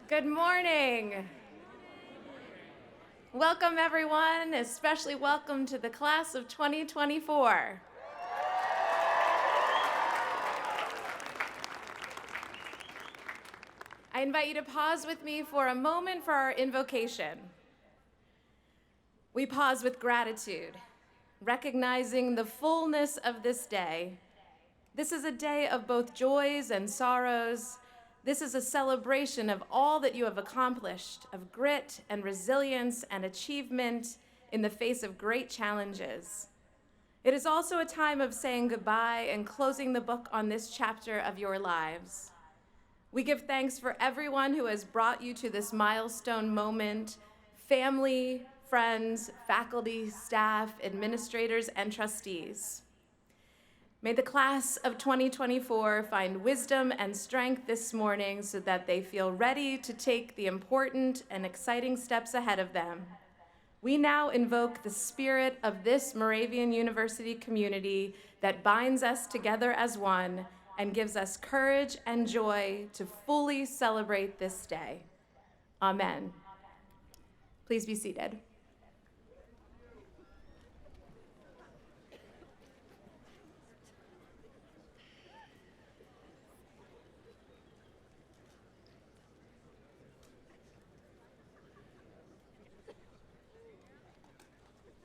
Good morning. Welcome, everyone, especially welcome to the class of 2024. I invite you to pause with me for a moment for our invocation. We pause with gratitude, recognizing the fullness of this day. This is a day of both joys and sorrows. This is a celebration of all that you have accomplished, of grit and resilience and achievement in the face of great challenges. It is also a time of saying goodbye and closing the book on this chapter of your lives. We give thanks for everyone who has brought you to this milestone moment, family, friends, faculty, staff, administrators, and trustees. May the class of 2024 find wisdom and strength this morning so that they feel ready to take the important and exciting steps ahead of them. We now invoke the spirit of this Moravian University community that binds us together as one and gives us courage and joy to fully celebrate this day. Amen. Please be seated.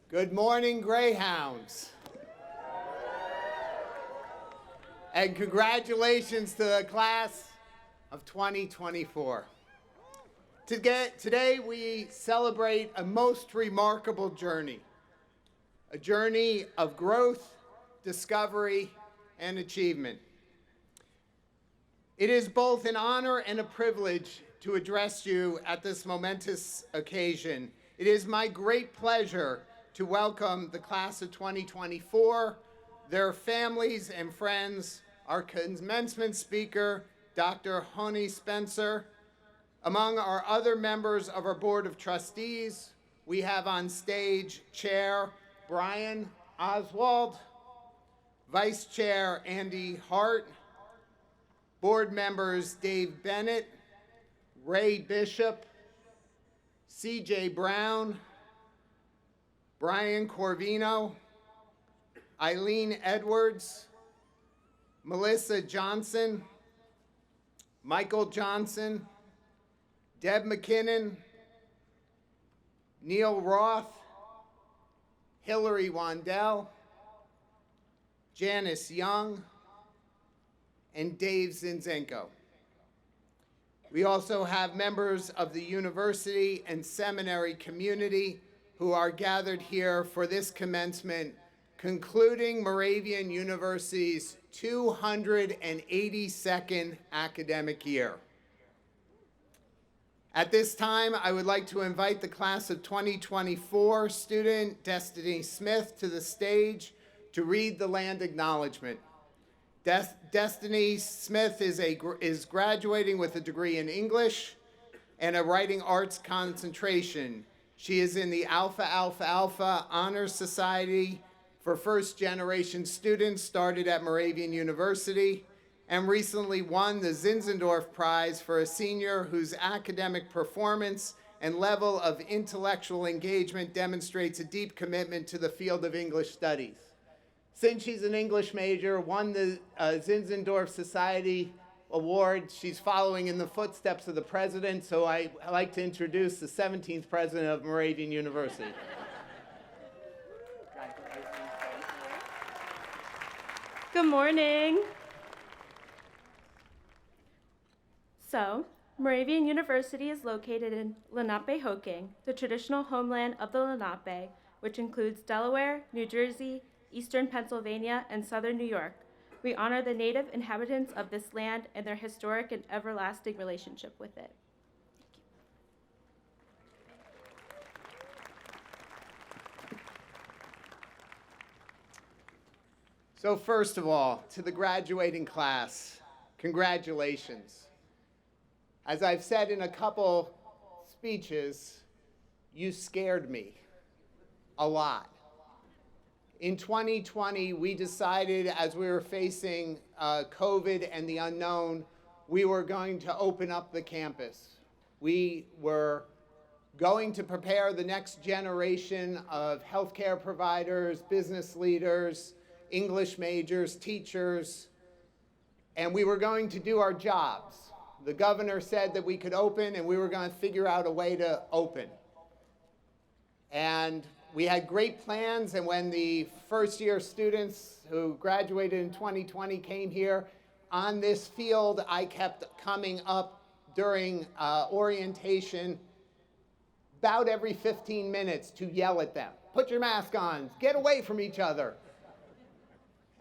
Good morning, Greyhounds. And congratulations to the class of 2024. Today we celebrate a most remarkable journey, a journey of growth, discovery, and achievement. It is both an honor and a privilege to address you at this momentous occasion. It is my great pleasure to welcome the class of 2024, their families and friends, our commencement speaker, Dr. Honorary Spencer. Among our other members of our Board of Trustees, we have on stage Chair Brian Oswald, Vice Chair Andy Hart, Board members Dave Bennett, Ray Bishop, C.J. Brown, Brian Corvino, Eileen Edwards, Melissa Johnson, Michael Johnson, Deb McKinnon, Neil Roth, Hillary Wandell, Janice Young, and Dave Zinzenko. We also have members of the university and seminary community who are gathered here for this commencement, concluding Moravian University's 282nd academic year. At this time, I would like to invite the class of 2024 student Destiny Smith to the stage to read the land acknowledgement. Destiny Smith is graduating with a degree in English and a writing arts concentration. She is in the Alpha Alpha Alpha Honors Society for first-generation students started at Moravian University, and recently won the Zinzendorf Prize for a senior whose academic performance and level of intellectual engagement demonstrates a deep commitment to the field of English studies. Since she's an English major, won the Zinzendorf Society Award, she's following in the footsteps of the president, so I'd like to introduce the 17th president of Moravian University. Good morning. So, Moravian University is located in Lenape-Hoking, the traditional homeland of the Lenape, which includes Delaware, New Jersey, eastern Pennsylvania, and southern New York. We honor the native inhabitants of this land and their historic and everlasting relationship with it. So first of all, to the graduating class, congratulations. As I've said in a couple speeches, you scared me a lot. In 2020, we decided as we were facing COVID and the unknown, we were going to open up the campus. We were going to prepare the next generation of healthcare providers, business leaders, English majors, teachers, and we were going to do our jobs. The governor said that we could open, and we were going to figure out a way to open. And we had great plans, and when the first-year students who graduated in 2020 came here, on this field, I kept coming up during orientation about every 15 minutes to yell at them. Put your mask on, get away from each other.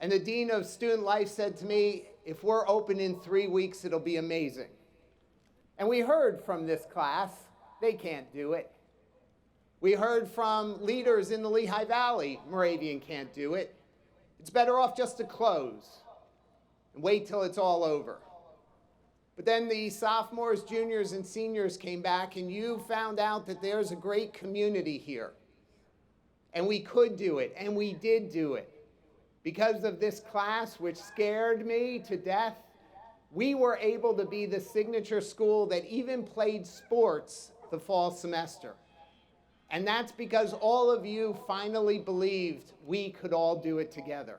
And the Dean of Student Life said to me, if we're open in 3 weeks, it'll be amazing. And we heard from this class, they can't do it. We heard from leaders in the Lehigh Valley, Moravian can't do it. It's better off just to close and wait till it's all over. But then the sophomores, juniors, and seniors came back, and you found out that there's a great community here. And we could do it, and we did do it. Because of this class, which scared me to death, we were able to be the signature school that even played sports the fall semester. And that's because all of you finally believed we could all do it together.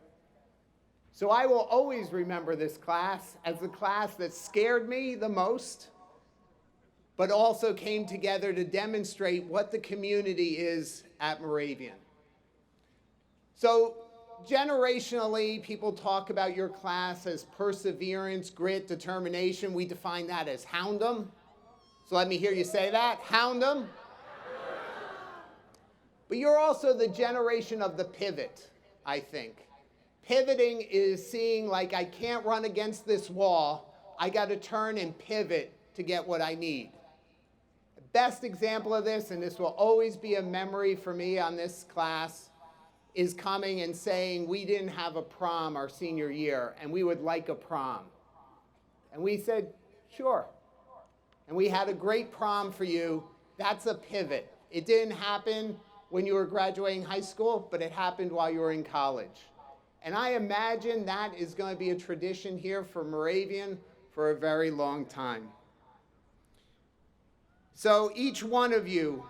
So I will always remember this class as the class that scared me the most, but also came together to demonstrate what the community is at Moravian. So generationally, people talk about your class as perseverance, grit, determination. We define that as houndom. So let me hear you say that, houndom. But you're also the generation of the pivot, I think. Pivoting is seeing like I can't run against this wall. I got to turn and pivot to get what I need. The best example of this, and this will always be a memory for me on this class, is coming and saying we didn't have a prom our senior year and we would like a prom. And we said, sure. And we had a great prom for you. That's a pivot. It didn't happen when you were graduating high school, but it happened while you were in college. And I imagine that is going to be a tradition here for Moravian for a very long time. So each one of you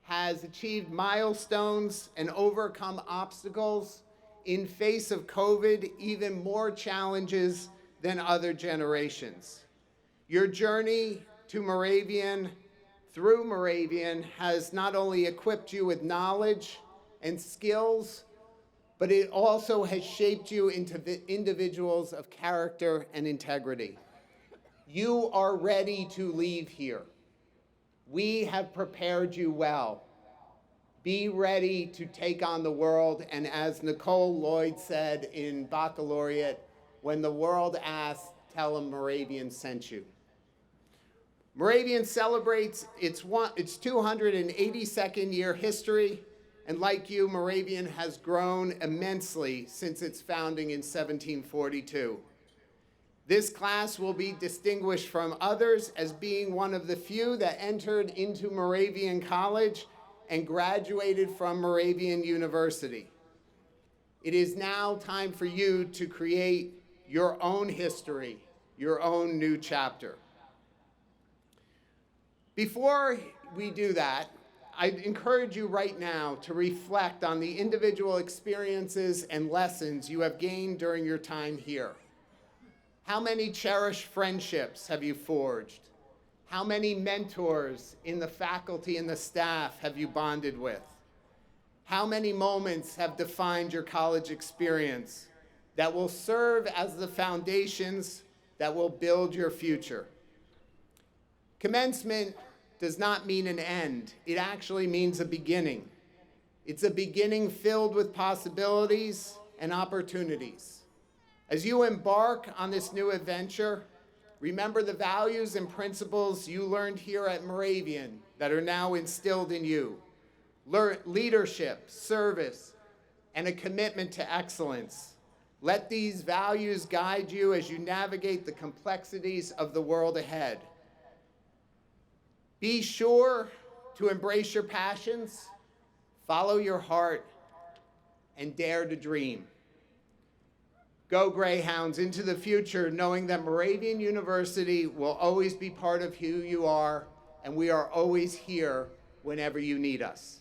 has achieved milestones and overcome obstacles in face of COVID, even more challenges than other generations. Your journey to Moravian, through Moravian, has not only equipped you with knowledge and skills, but it also has shaped you into individuals of character and integrity. You are ready to leave here. We have prepared you well. Be ready to take on the world, and as Nicole Lloyd said in Baccalaureate, when the world asks, tell them Moravian sent you. Moravian celebrates its 282nd year history, and like you, Moravian has grown immensely since its founding in 1742. This class will be distinguished from others as being one of the few that entered into Moravian College and graduated from Moravian University. It is now time for you to create your own history, your own new chapter. Before we do that, I encourage you right now to reflect on the individual experiences and lessons you have gained during your time here. How many cherished friendships have you forged? How many mentors in the faculty and the staff have you bonded with? How many moments have defined your college experience that will serve as the foundations that will build your future? Commencement does not mean an end. It actually means a beginning. It's a beginning filled with possibilities and opportunities. As you embark on this new adventure, remember the values and principles you learned here at Moravian that are now instilled in you. Leadership, service, and a commitment to excellence. Let these values guide you as you navigate the complexities of the world ahead. Be sure to embrace your passions, follow your heart, and dare to dream. Go Greyhounds into the future, knowing that Moravian University will always be part of who you are and we are always here whenever you need us.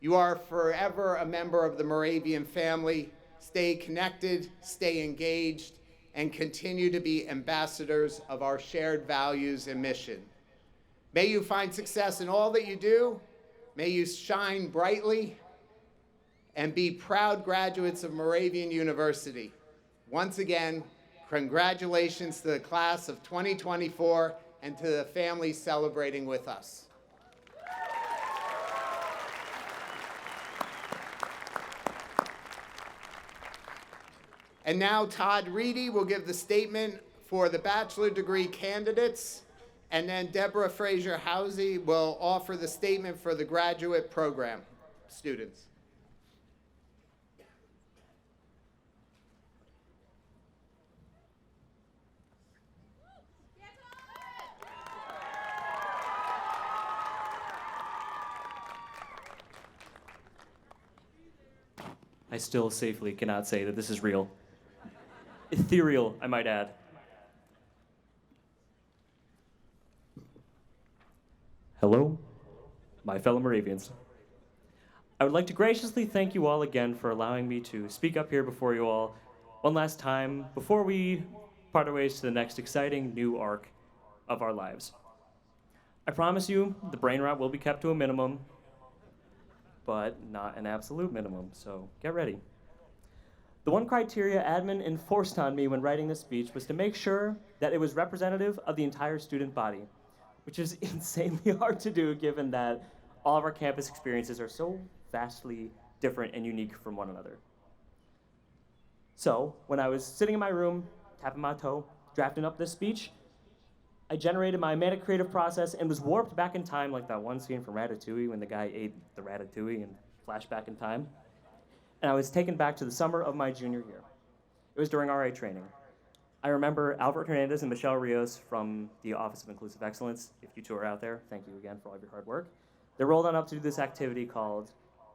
You are forever a member of the Moravian family. Stay connected, stay engaged, and continue to be ambassadors of our shared values and mission. May you find success in all that you do. May you shine brightly and be proud graduates of Moravian University. Once again, congratulations to the class of 2024 and to the families celebrating with us. And now Todd Reedy will give the statement for the bachelor degree candidates, and then Deborah Fraser-Housey will offer the statement for the graduate program students. I still safely cannot say that this is real. Ethereal, I might add. Hello, my fellow Moravians. I would like to graciously thank you all again for allowing me to speak up here before you all one last time before we part our ways to the next exciting new arc of our lives. I promise you the brain rot will be kept to a minimum, but not an absolute minimum, so get ready. The one criteria admin enforced on me when writing this speech was to make sure that it was representative of the entire student body, which is insanely hard to do given that all of our campus experiences are so vastly different and unique from one another. So, when I was sitting in my room, tapping my toe, drafting up this speech, I generated my manic creative process and was warped back in time like that one scene from Ratatouille when the guy ate the ratatouille and flashed back in time. And I was taken back to the summer of my junior year. It was during RA training. I remember Albert Hernandez and Michelle Rios from the Office of Inclusive Excellence. If you two are out there, thank you again for all of your hard work. They rolled on up to do this activity called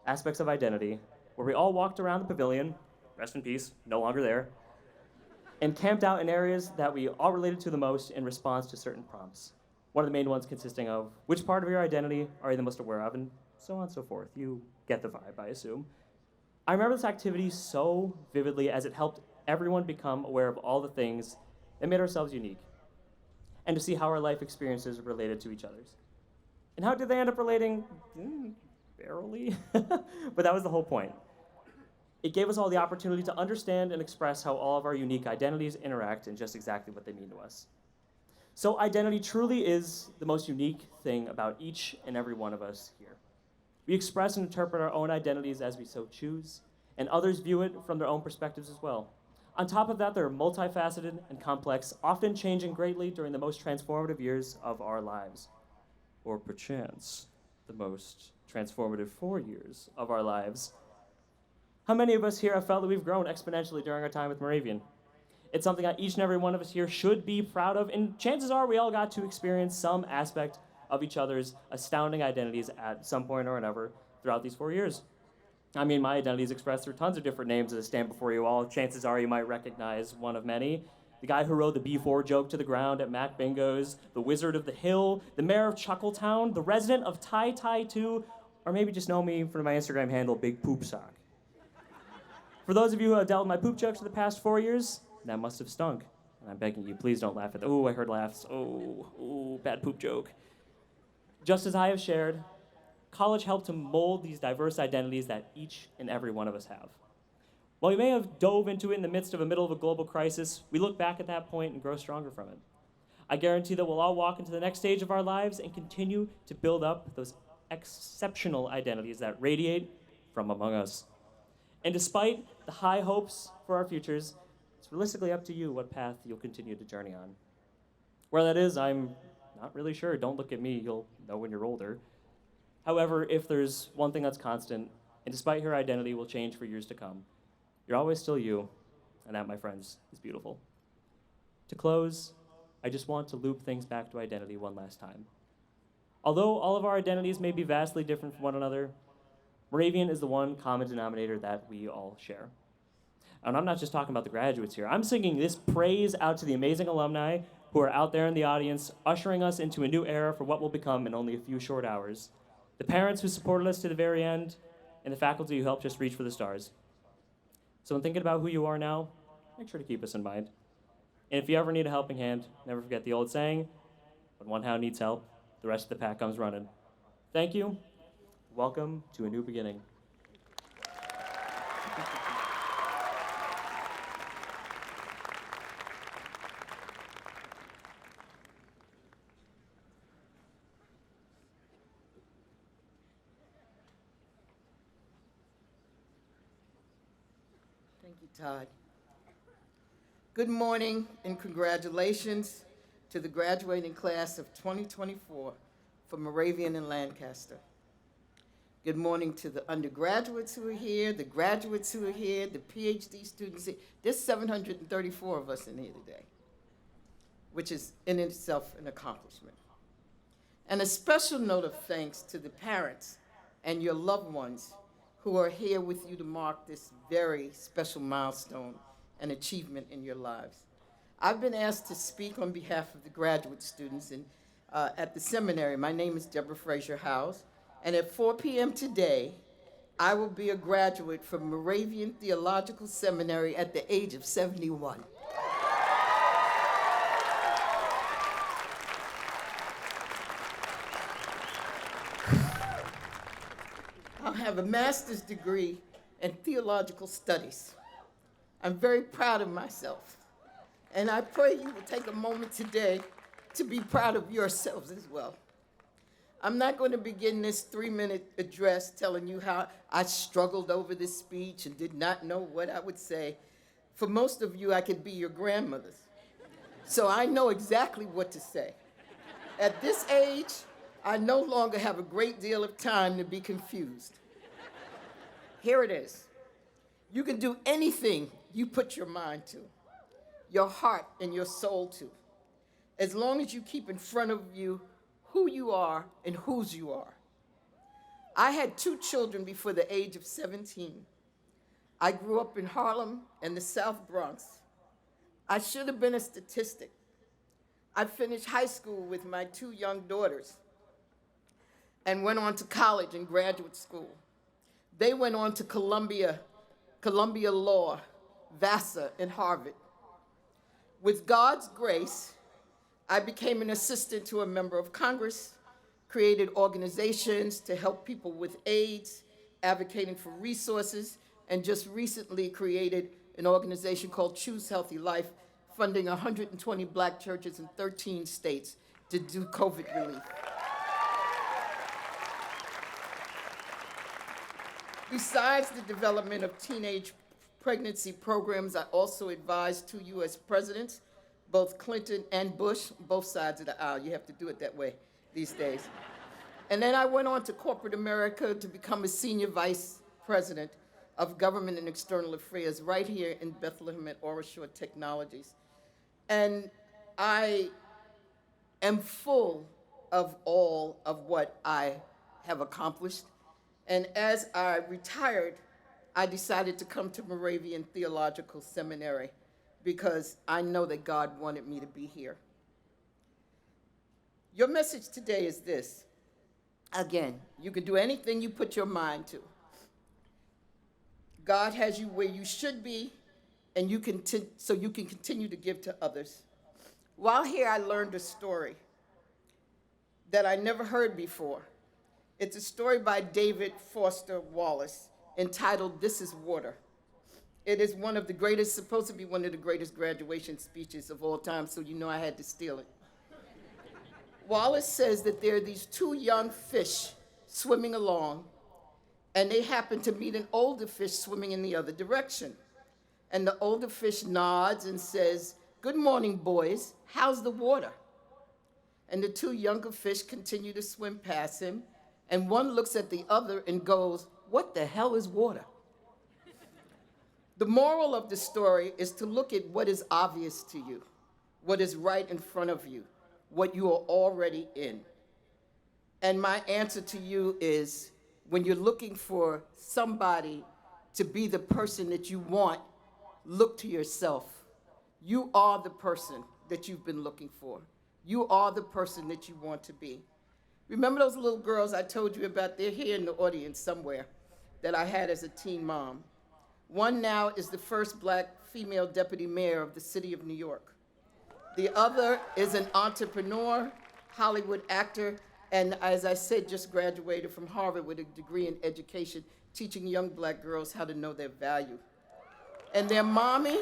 Aspects of Identity, where we all walked around the pavilion, rest in peace, no longer there, and camped out in areas that we all related to the most in response to certain prompts. One of the main ones consisting of which part of your identity are you the most aware of, and so on and so forth. You get the vibe, I assume. I remember this activity so vividly as it helped everyone become aware of all the things that made ourselves unique, and to see how our life experiences related to each other's. And how did they end up relating? Barely. But that was the whole point. It gave us all the opportunity to understand and express how all of our unique identities interact and just exactly what they mean to us. So identity truly is the most unique thing about each and every one of us here. We express and interpret our own identities as we so choose, and others view it from their own perspectives as well. On top of that, they're multifaceted and complex, often changing greatly during the most transformative years of our lives. Or perchance, the most transformative 4 years of our lives. How many of us here have felt that we've grown exponentially during our time with Moravian? It's something that each and every one of us here should be proud of, and chances are we all got to experience some aspect of each other's astounding identities at some point or another throughout these 4 years. I mean, my identity is expressed through tons of different names as I stand before you all. Chances are you might recognize one of many. The guy who rode the B4 joke to the ground at Mac Bingo's, the Wizard of the Hill, the Mayor of Chuckletown, the resident of Tai Tai 2, or maybe just know me from my Instagram handle, Big Poop Sock. For those of you who have dealt with my poop jokes for the past 4 years, that must have stunk. And I'm begging you, please don't laugh at that. Oh, I heard laughs. Oh, bad poop joke. Just as I have shared, college helped to mold these diverse identities that each and every one of us have. While we may have dove into it in the midst of a middle of a global crisis, we look back at that point and grow stronger from it. I guarantee that we'll all walk into the next stage of our lives and continue to build up those exceptional identities that radiate from among us. And despite the high hopes for our futures, it's realistically up to you what path you'll continue to journey on. Where that is, I'm not really sure. Don't look at me, you'll know when you're older. However, if there's one thing that's constant, and despite your identity will change for years to come, you're always still you, and that, my friends, is beautiful. To close, I just want to loop things back to identity one last time. Although all of our identities may be vastly different from one another, Moravian is the one common denominator that we all share. And I'm not just talking about the graduates here. I'm singing this praise out to the amazing alumni who are out there in the audience, ushering us into a new era for what will become in only a few short hours, the parents who supported us to the very end, and the faculty who helped us reach for the stars. So when thinking about who you are now, make sure to keep us in mind. And if you ever need a helping hand, never forget the old saying, when one hound needs help, the rest of the pack comes running. Thank you. Welcome to a new beginning. Thank you, Todd. Good morning and congratulations to the graduating class of 2024 from Moravian and Lancaster. Good morning to the undergraduates who are here, the graduates who are here, the PhD students here. There's 734 of us in here today, which is in itself an accomplishment. And a special note of thanks to the parents and your loved ones who are here with you to mark this very special milestone and achievement in your lives. I've been asked to speak on behalf of the graduate students at the seminary. My name is Deborah Fraser Howes, and at 4 p.m. today, I will be a graduate from Moravian Theological Seminary at the age of 71. I'll have a master's degree in theological studies. I'm very proud of myself, and I pray you will take a moment today to be proud of yourselves as well. I'm not going to begin this 3-minute address telling you how I struggled over this speech and did not know what I would say. For most of you, I could be your grandmothers, so I know exactly what to say. At this age, I no longer have a great deal of time to be confused. Here it is. You can do anything you put your mind to, your heart and your soul to, as long as you keep in front of you who you are and whose you are. I had 2 children before the age of 17. I grew up in Harlem and the South Bronx. I should have been a statistic. I finished high school with my 2 young daughters and went on to college and graduate school. They went on to Columbia Law, Vassar, and Harvard. With God's grace, I became an assistant to a member of Congress, created organizations to help people with AIDS, advocating for resources, and just recently created an organization called Choose Healthy Life, funding 120 Black churches in 13 states to do COVID relief. Besides the development of teenage pregnancy programs, I also advised 2 U.S. presidents, both Clinton and Bush, both sides of the aisle. You have to do it that way these days. And then I went on to corporate America to become a senior vice president of government and external affairs right here in Bethlehem at Orashore Technologies. And I am full of all of what I have accomplished. And as I retired, I decided to come to Moravian Theological Seminary because I know that God wanted me to be here. Your message today is this. Again, you can do anything you put your mind to. God has you where you should be, and so you can continue to give to others. While here, I learned a story that I never heard before. It's a story by David Foster Wallace entitled, "This is Water." It is one of the greatest, supposed to be one of the greatest graduation speeches of all time, so you know I had to steal it. Wallace says that there are these 2 young fish swimming along, and they happen to meet an older fish swimming in the other direction. And the older fish nods and says, "Good morning, boys. How's the water?" And the 2 younger fish continue to swim past him, and one looks at the other and goes, "What the hell is water?" The moral of the story is to look at what is obvious to you, what is right in front of you, what you are already in. And my answer to you is, when you're looking for somebody to be the person that you want, look to yourself. You are the person that you've been looking for. You are the person that you want to be. Remember those little girls I told you about? They're here in the audience somewhere that I had as a teen mom. One now is the first Black female deputy mayor of the city of New York. The other is an entrepreneur, Hollywood actor, and as I said, just graduated from Harvard with a degree in education, teaching young Black girls how to know their value. And their mommy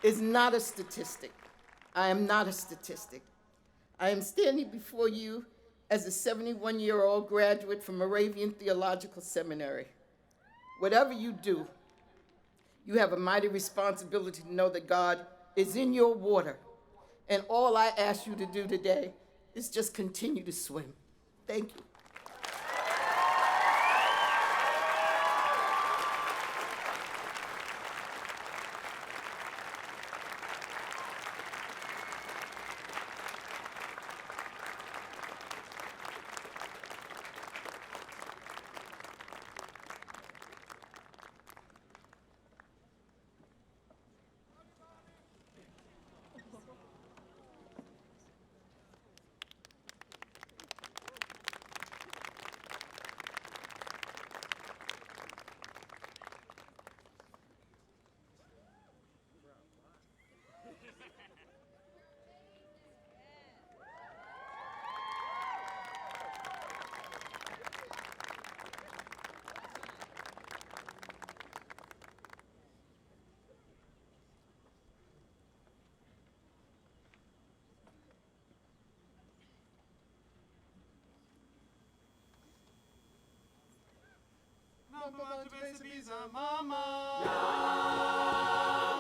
is not a statistic. I am not a statistic. I am standing before you as a 71-year-old graduate from Moravian Theological Seminary. Whatever you do, you have a mighty responsibility to know that God is in your water. And all I ask you to do today is just continue to swim. Thank you. Mama to Besibiza, Mama.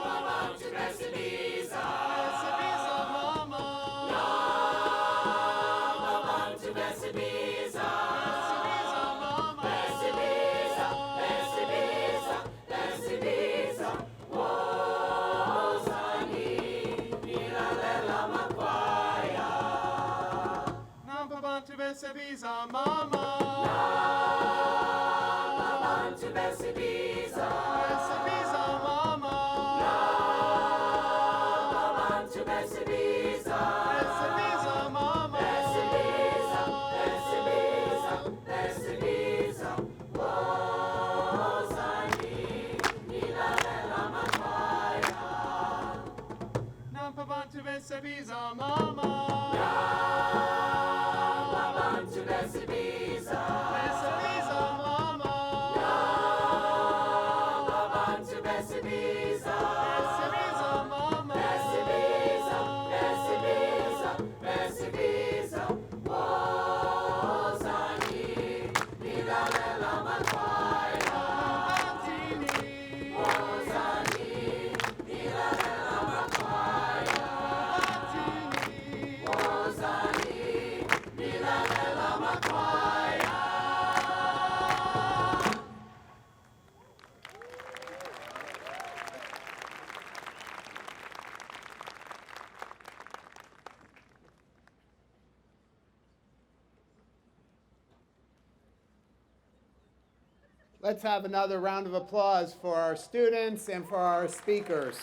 Mama to Besibiza. Besibiza, Mama. Mama to Besibiza. Besibiza, Mama. Besibiza, Besibiza, Besibiza. Wozani, Nilalela Makwaya. Mama to Besibiza, Mama. To Besibiza. Besibiza, Mama. Mama to Besibiza. Besibiza, Mama. Besibiza, Besibiza, Besibiza. Wozani, Nilalela Makwaya. Mama to Besibiza, Mama. Mama to Besibiza. Besibiza, Mama. Mama to Besibiza. Besibiza, Mama. Besibiza, Besibiza, Besibiza. Wozani, Nilalela Makwaya. Wozani, Nilalela Makwaya. Wozani, Nilalela Makwaya. Let's have another round of applause for our students and for our speakers.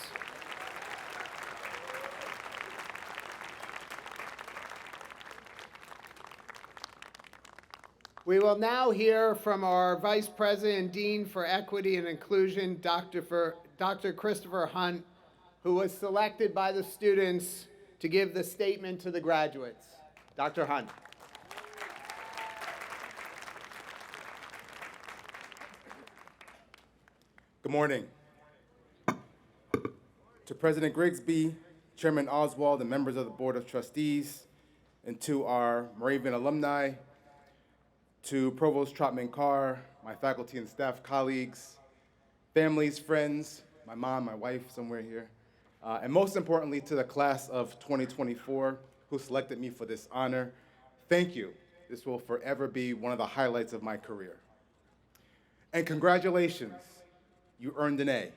We will now hear from our Vice President and Dean for Equity and Inclusion, Dr. Christopher Hunt, who was selected by the students to give the statement to the graduates. Dr. Hunt. Good morning. To President Grigsby, Chairman Oswald, and members of the Board of Trustees, and to our Moravian alumni, to Provost Trotman Carr, my faculty and staff colleagues, families, friends, my mom, my wife somewhere here, and most importantly to the class of 2024 who selected me for this honor, thank you. This will forever be one of the highlights of my career. And congratulations, you earned an A.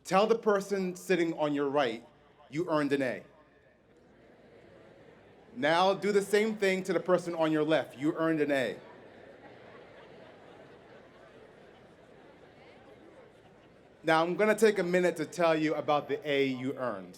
Tell the person sitting on your right, you earned an A. Now do the same thing to the person on your left, you earned an A. Now I'm gonna take a minute to tell you about the A you earned.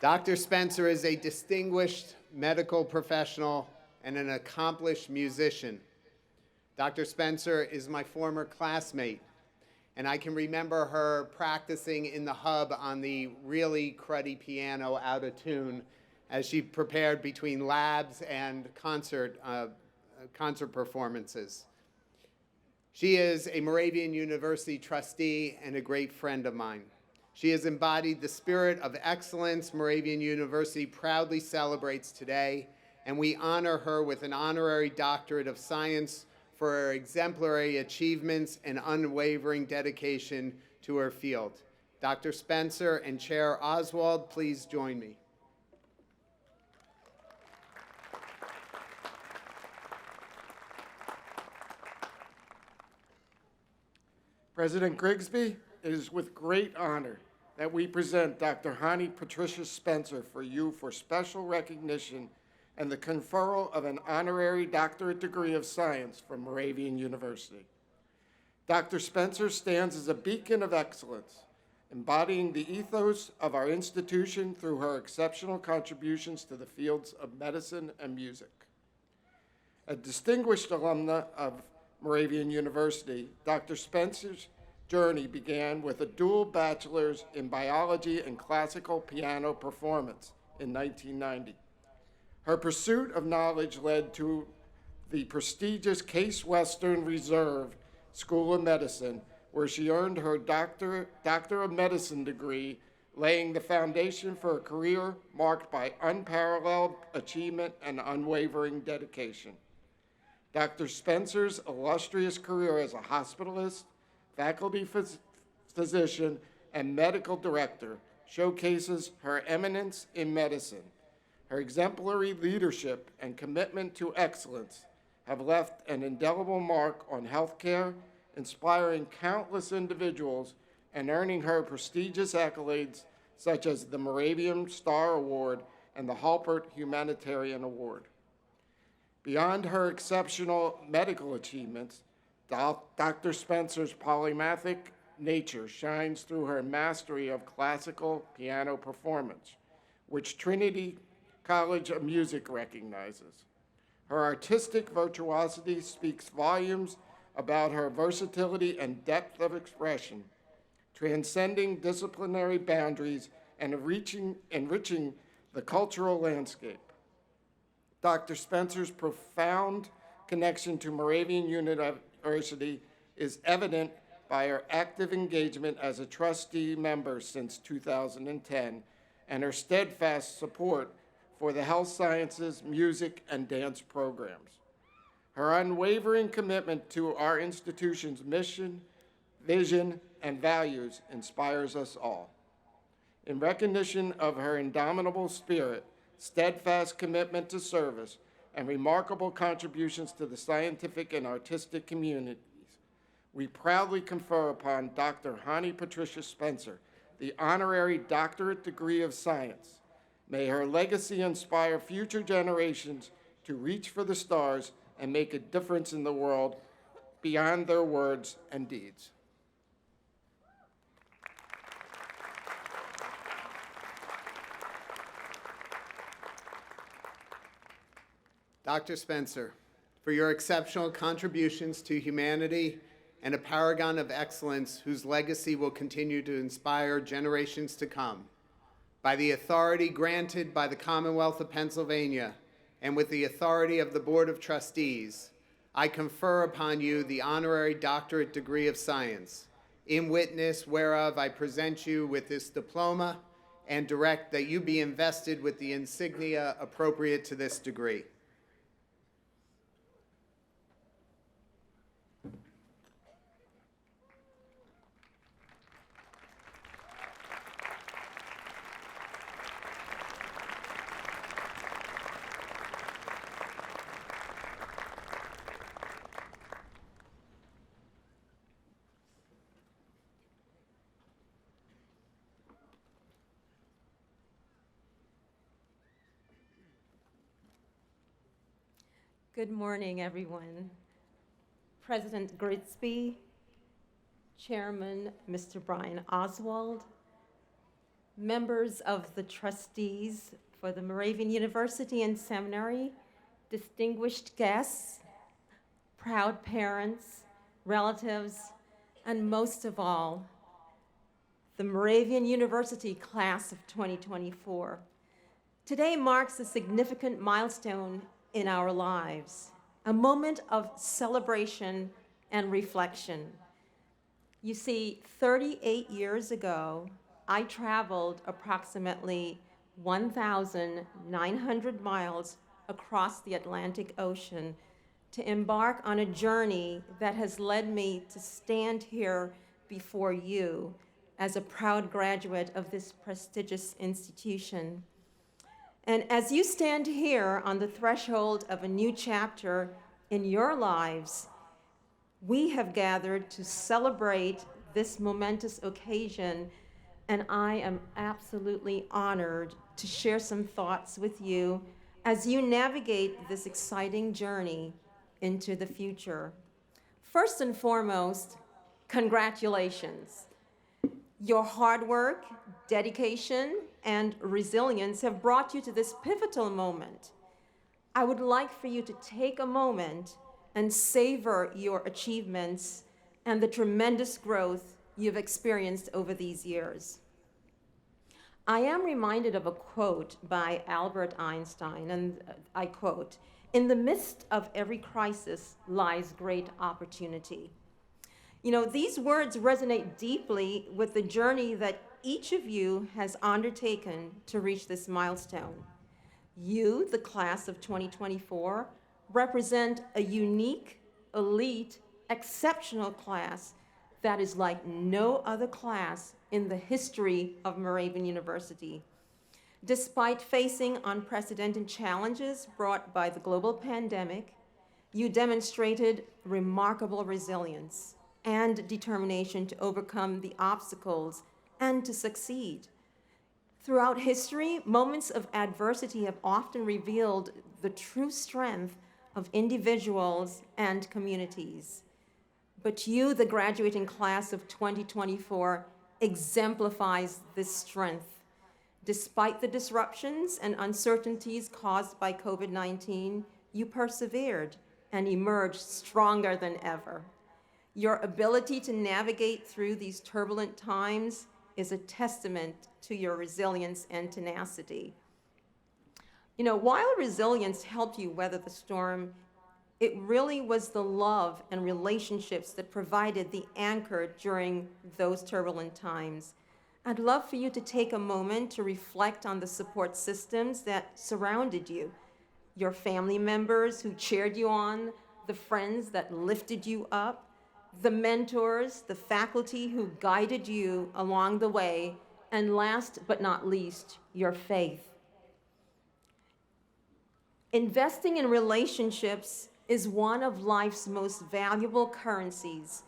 Dr. Spencer is a distinguished medical professional and an accomplished musician. Dr. Spencer is my former classmate, and I can remember her practicing in the hub on the really cruddy piano out of tune as she prepared between labs and concert performances. She is a Moravian University trustee and a great friend of mine. She has embodied the spirit of excellence Moravian University proudly celebrates today, and we honor her with an honorary doctorate of science for her exemplary achievements and unwavering dedication to her field. Dr. Spencer and Chair Oswald, please join me. President Grigsby, it is with great honor that we present Dr. Hani Patricia Spencer for you for special recognition and the conferral of an honorary doctorate degree of science from Moravian University. Dr. Spencer stands as a beacon of excellence, embodying the ethos of our institution through her exceptional contributions to the fields of medicine and music. A distinguished alumna of Moravian University, Dr. Spencer's journey began with a dual bachelor's in biology and classical piano performance in 1990. Her pursuit of knowledge led to the prestigious Case Western Reserve School of Medicine, where she earned her Doctor of Medicine degree, laying the foundation for a career marked by unparalleled achievement and unwavering dedication. Dr. Spencer's illustrious career as a hospitalist, faculty physician, and medical director showcases her eminence in medicine. Her exemplary leadership and commitment to excellence have left an indelible mark on healthcare, inspiring countless individuals and earning her prestigious accolades such as the Moravian Star Award and the Halpert Humanitarian Award. Beyond her exceptional medical achievements, Dr. Spencer's polymathic nature shines through her mastery of classical piano performance, which Trinity College of Music recognizes. Her artistic virtuosity speaks volumes about her versatility and depth of expression, transcending disciplinary boundaries and enriching the cultural landscape. Dr. Spencer's profound connection to Moravian University is evident by her active engagement as a trustee member since 2010 and her steadfast support for the health sciences, music, and dance programs. Her unwavering commitment to our institution's mission, vision, and values inspires us all. In recognition of her indomitable spirit, steadfast commitment to service, and remarkable contributions to the scientific and artistic communities, we proudly confer upon Dr. Hani Patricia Spencer the honorary doctorate degree of science. May her legacy inspire future generations to reach for the stars and make a difference in the world beyond their words and deeds. Dr. Spencer, for your exceptional contributions to humanity and a paragon of excellence whose legacy will continue to inspire generations to come. By the authority granted by the Commonwealth of Pennsylvania and with the authority of the Board of Trustees, I confer upon you the honorary doctorate degree of science, in witness whereof I present you with this diploma and direct that you be invested with the insignia appropriate to this degree. Good morning, everyone. President Grigsby, Chairman Mr. Brian Oswald, members of the trustees for the Moravian University and Seminary, distinguished guests, proud parents, relatives, and most of all, the Moravian University class of 2024. Today marks a significant milestone in our lives, a moment of celebration and reflection. You see, 38 years ago, I traveled approximately 1,900 miles across the Atlantic Ocean to embark on a journey that has led me to stand here before you as a proud graduate of this prestigious institution. And as you stand here on the threshold of a new chapter in your lives, we have gathered to celebrate this momentous occasion, and I am absolutely honored to share some thoughts with you as you navigate this exciting journey into the future. First and foremost, congratulations. Your hard work, dedication, and resilience have brought you to this pivotal moment. I would like for you to take a moment and savor your achievements and the tremendous growth you've experienced over these years. I am reminded of a quote by Albert Einstein, and I quote, "In the midst of every crisis lies great opportunity." You know, these words resonate deeply with the journey that each of you has undertaken to reach this milestone. You, the class of 2024, represent a unique, elite, exceptional class that is like no other class in the history of Moravian University. Despite facing unprecedented challenges brought by the global pandemic, you demonstrated remarkable resilience and determination to overcome the obstacles and to succeed. Throughout history, moments of adversity have often revealed the true strength of individuals and communities. But you, the graduating class of 2024, exemplifies this strength. Despite the disruptions and uncertainties caused by COVID-19, you persevered and emerged stronger than ever. Your ability to navigate through these turbulent times is a testament to your resilience and tenacity. You know, while resilience helped you weather the storm, it really was the love and relationships that provided the anchor during those turbulent times. I'd love for you to take a moment to reflect on the support systems that surrounded you, your family members who cheered you on, the friends that lifted you up, the mentors, the faculty who guided you along the way, and last but not least, your faith. Investing in relationships is one of life's most valuable currencies.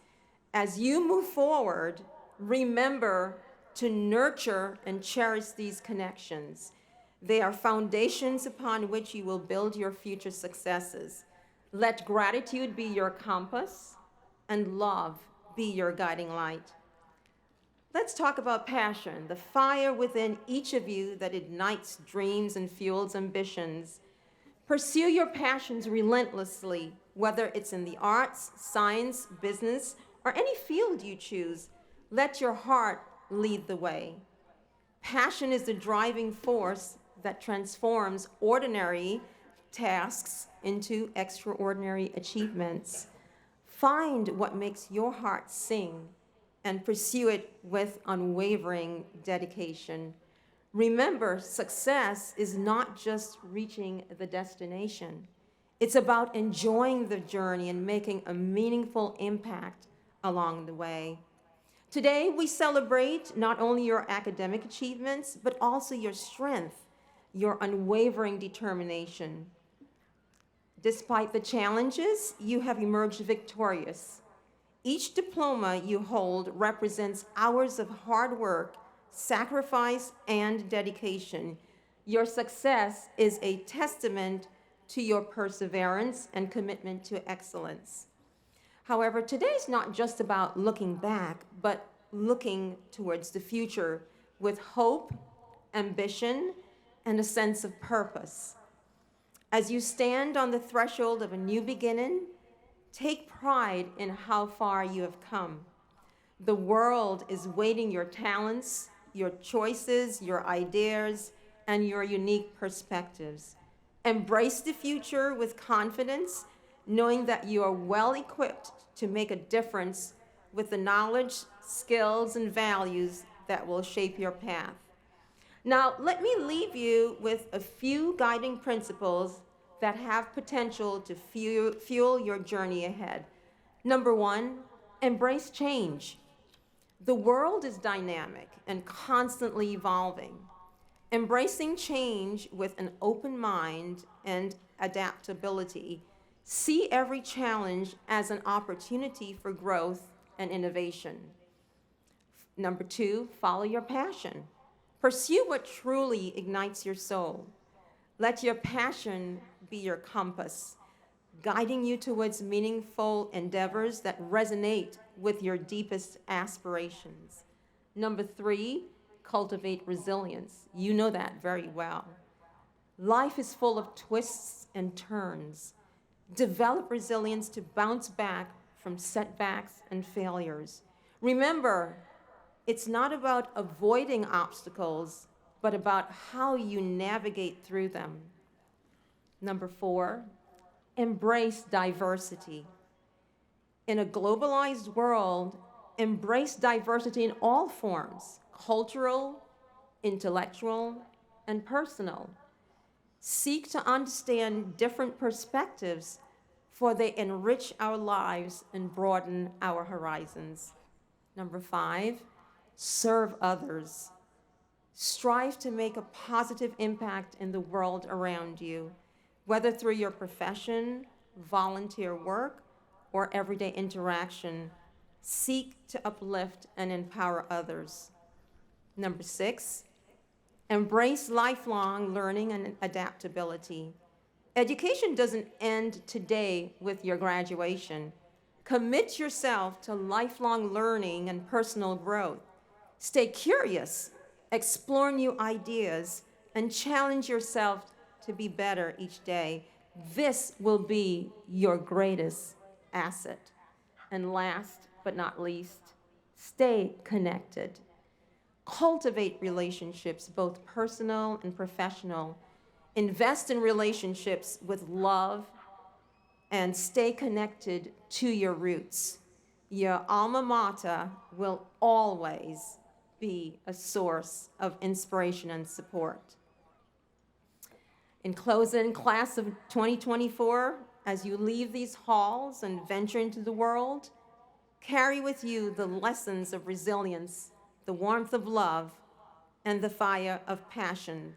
As you move forward, remember to nurture and cherish these connections. They are foundations upon which you will build your future successes. Let gratitude be your compass and love be your guiding light. Let's talk about passion, the fire within each of you that ignites dreams and fuels ambitions. Pursue your passions relentlessly, whether it's in the arts, science, business, or any field you choose. Let your heart lead the way. Passion is the driving force that transforms ordinary tasks into extraordinary achievements. Find what makes your heart sing and pursue it with unwavering dedication. Remember, success is not just reaching the destination. It's about enjoying the journey and making a meaningful impact along the way. Today, we celebrate not only your academic achievements, but also your strength, your unwavering determination. Despite the challenges, you have emerged victorious. Each diploma you hold represents hours of hard work, sacrifice, and dedication. Your success is a testament to your perseverance and commitment to excellence. However, today is not just about looking back, but looking towards the future with hope, ambition, and a sense of purpose. As you stand on the threshold of a new beginning, take pride in how far you have come. The world is waiting your talents, your choices, your ideas, and your unique perspectives. Embrace the future with confidence, knowing that you are well equipped to make a difference with the knowledge, skills, and values that will shape your path. Now, let me leave you with a few guiding principles that have potential to fuel your journey ahead. Number one, embrace change. The world is dynamic and constantly evolving. Embracing change with an open mind and adaptability, see every challenge as an opportunity for growth and innovation. Number two, follow your passion. Pursue what truly ignites your soul. Let your passion be your compass, guiding you towards meaningful endeavors that resonate with your deepest aspirations. Number three, cultivate resilience. You know that very well. Life is full of twists and turns. Develop resilience to bounce back from setbacks and failures. Remember, it's not about avoiding obstacles, but about how you navigate through them. Number four, embrace diversity. In a globalized world, embrace diversity in all forms: cultural, intellectual, and personal. Seek to understand different perspectives, for they enrich our lives and broaden our horizons. Number five, serve others. Strive to make a positive impact in the world around you, whether through your profession, volunteer work, or everyday interaction. Seek to uplift and empower others. Number six, embrace lifelong learning and adaptability. Education doesn't end today with your graduation. Commit yourself to lifelong learning and personal growth. Stay curious, explore new ideas, and challenge yourself to be better each day. This will be your greatest asset. And last but not least, stay connected. Cultivate relationships, both personal and professional. Invest in relationships with love and stay connected to your roots. Your alma mater will always be a source of inspiration and support. In closing, class of 2024, as you leave these halls and venture into the world, carry with you the lessons of resilience, the warmth of love, and the fire of passion.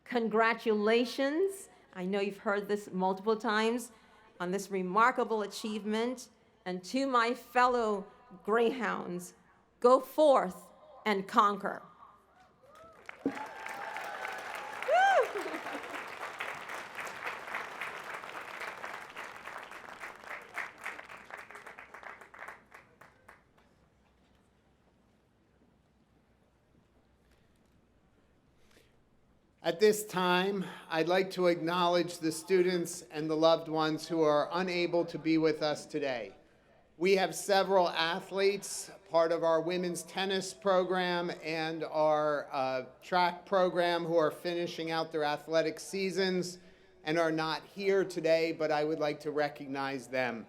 Congratulations. I know you've heard this multiple times on this remarkable achievement. And to my fellow Greyhounds, go forth and conquer. At this time, I'd like to acknowledge the students and the loved ones who are unable to be with us today. We have several athletes, part of our women's tennis program and our track program, who are finishing out their athletic seasons and are not here today, but I would like to recognize them.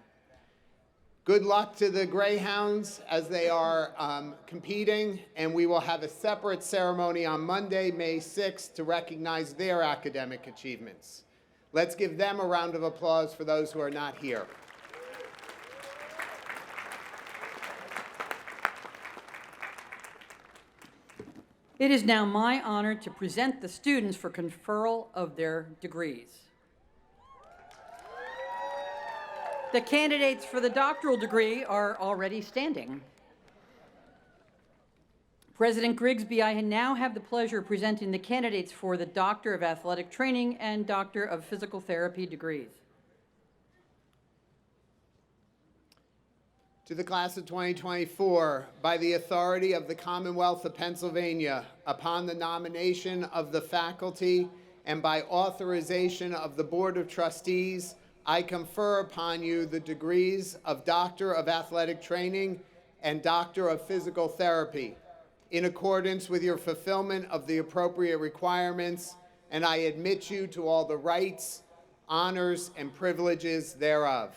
Good luck to the Greyhounds as they are competing, and we will have a separate ceremony on Monday, May 6th, to recognize their academic achievements. Let's give them a round of applause for those who are not here. It is now my honor to present the students for conferral of their degrees. The candidates for the doctoral degree are already standing. President Grigsby, I now have the pleasure of presenting the candidates for the Doctor of Athletic Training and Doctor of Physical Therapy degrees. To the class of 2024, by the authority of the Commonwealth of Pennsylvania, upon the nomination of the faculty and by authorization of the Board of Trustees, I confer upon you the degrees of Doctor of Athletic Training and Doctor of Physical Therapy, in accordance with your fulfillment of the appropriate requirements, and I admit you to all the rights, honors, and privileges thereof.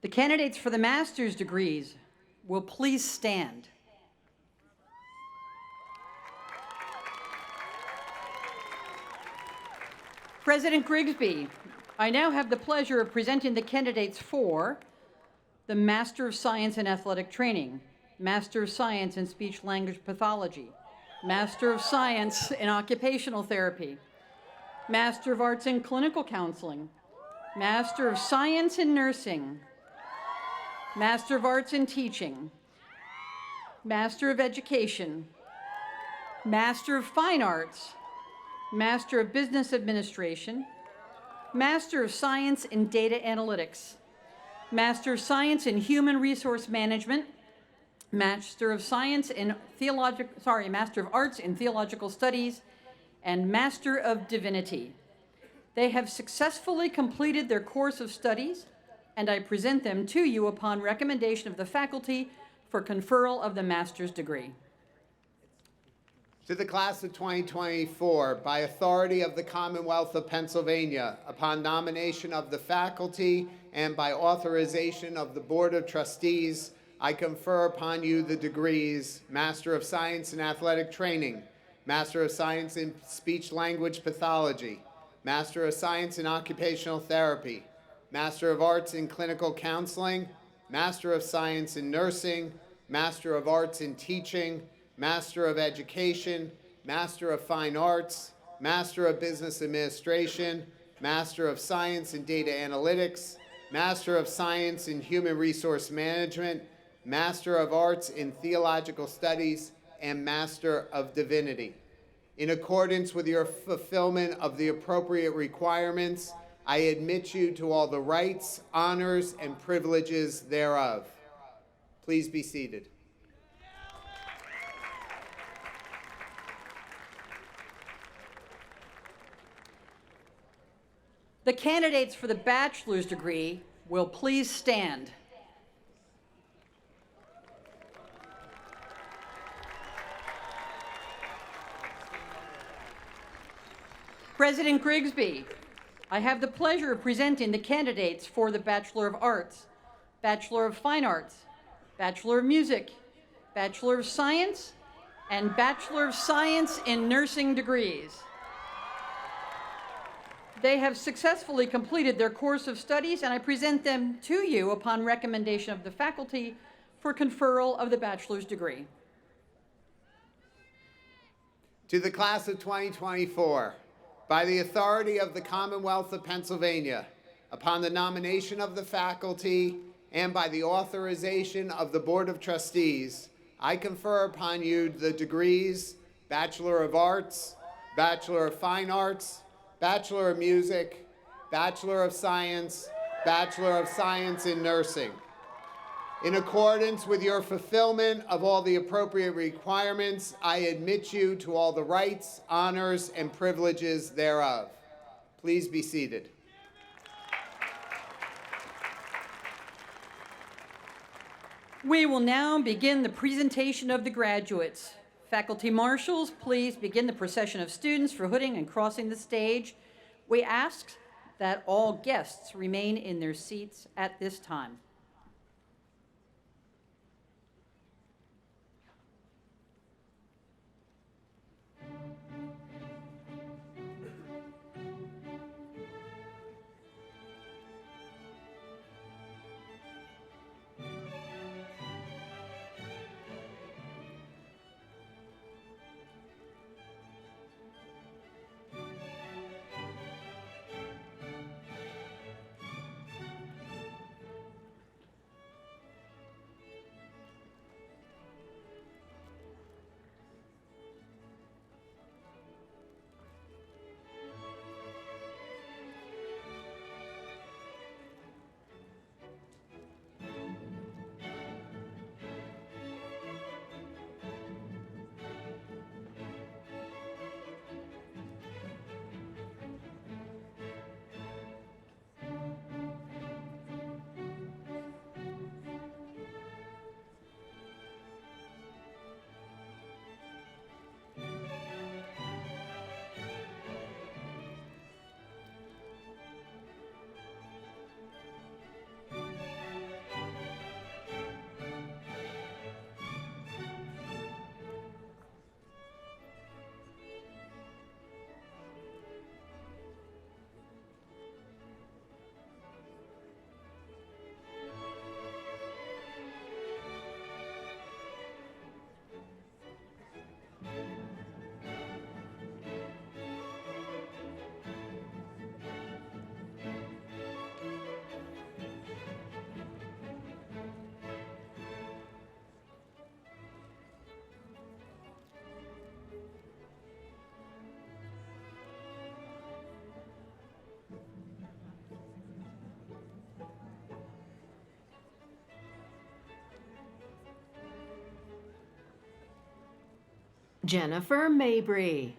The candidates for the master's degrees will please stand. President Grigsby, I now have the pleasure of presenting the candidates for the Master of Science in Athletic Training, Master of Science in Speech Language Pathology, Master of Science in Occupational Therapy, Master of Arts in Clinical Counseling, Master of Science in Nursing, Master of Arts in Teaching, Master of Education, Master of Fine Arts, Master of Business Administration, Master of Science in Data Analytics, Master of Science in Human Resource Management, Master of Arts in Theological Studies, and Master of Divinity. They have successfully completed their course of studies, and I present them to you upon recommendation of the faculty for conferral of the master's degree. To the class of 2024, by authority of the Commonwealth of Pennsylvania, upon nomination of the faculty and by authorization of the Board of Trustees, I confer upon you the degrees Master of Science in Athletic Training, Master of Science in Speech Language Pathology, Master of Science in Occupational Therapy, Master of Arts in Clinical Counseling, Master of Science in Nursing, Master of Arts in Teaching, Master of Education, Master of Fine Arts, Master of Business Administration, Master of Science in Data Analytics, Master of Science in Human Resource Management, Master of Arts in Theological Studies, and Master of Divinity. In accordance with your fulfillment of the appropriate requirements, I admit you to all the rights, honors, and privileges thereof. Please be seated. The candidates for the bachelor's degree will please stand. President Grigsby, I have the pleasure of presenting the candidates for the Bachelor of Arts, Bachelor of Fine Arts, Bachelor of Music, Bachelor of Science, and Bachelor of Science in Nursing degrees. They have successfully completed their course of studies, and I present them to you upon recommendation of the faculty for conferral of the bachelor's degree. To the class of 2024, by the authority of the Commonwealth of Pennsylvania, upon the nomination of the faculty and by the authorization of the Board of Trustees, I confer upon you the degrees Bachelor of Arts, Bachelor of Fine Arts, Bachelor of Music, Bachelor of Science, Bachelor of Science in Nursing. In accordance with your fulfillment of all the appropriate requirements, I admit you to all the rights, honors, and privileges thereof. Please be seated. We will now begin the presentation of the graduates. Faculty marshals, please begin the procession of students for hooding and crossing the stage. We ask that all guests remain in their seats at this time. Jennifer Mabry.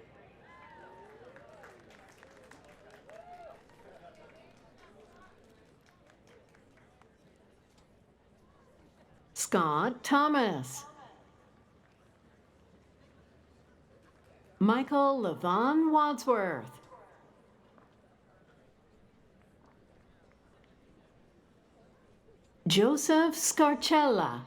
Scott Thomas. Michael Levon Wadsworth. Joseph Scarcella.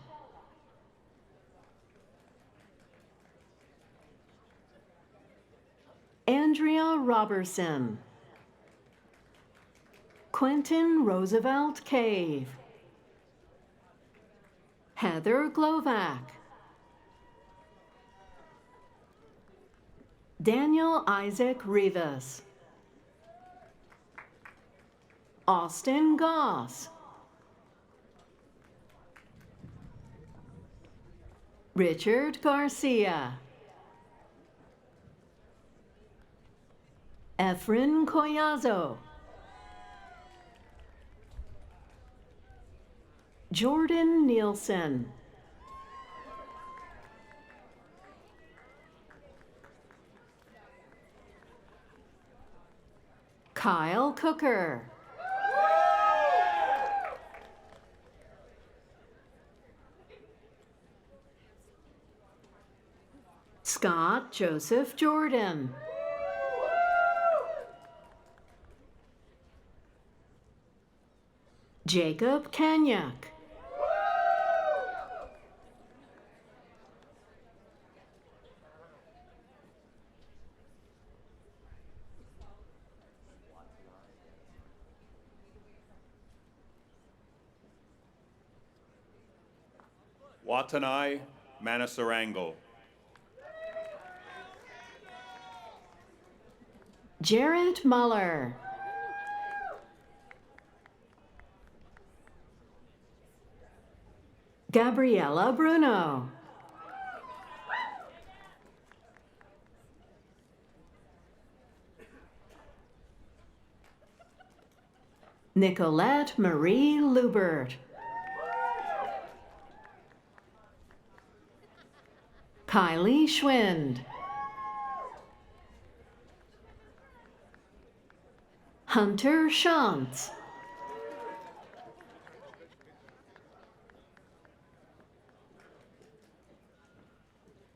Andrea Robertson. Quentin Roosevelt Cave. Heather Glovac. Daniel Isaac Rivas. Austin Goss. Richard Garcia. Efren Collazo. Jordan Nielsen. Kyle Cooker. Scott Joseph Jordan. Jacob Kanyak. Watanai Manasarango. Jarrett Muller. Gabriella Bruno. Nicolette Marie Lubert. Kylie Schwind. Hunter Shantz.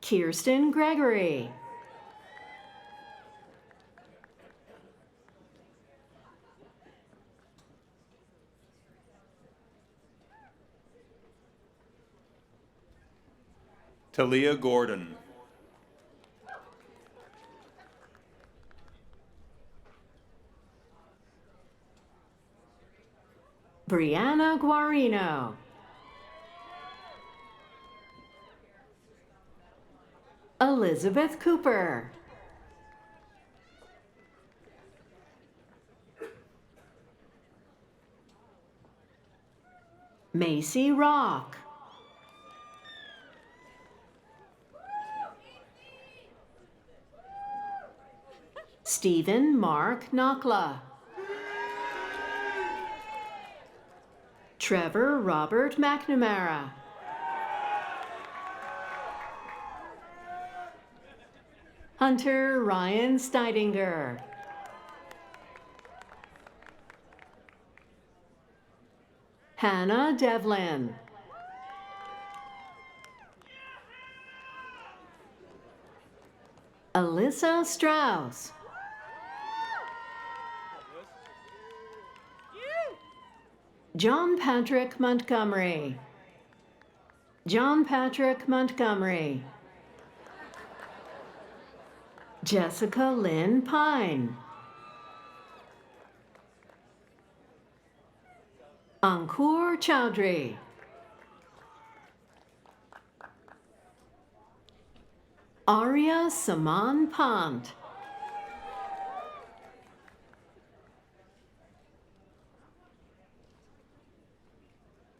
Kirsten Gregory. Talia Gordon. Brianna Guarino. Elizabeth Cooper. Macy Rock. Stephen Mark Nakla. Trevor Robert McNamara. Hunter Ryan Steidinger. Hannah Devlin. Alyssa Strauss. John Patrick Montgomery. John Patrick Montgomery. Jessica Lynn Pine. Ankur Chowdhury. Arya Saman Pant.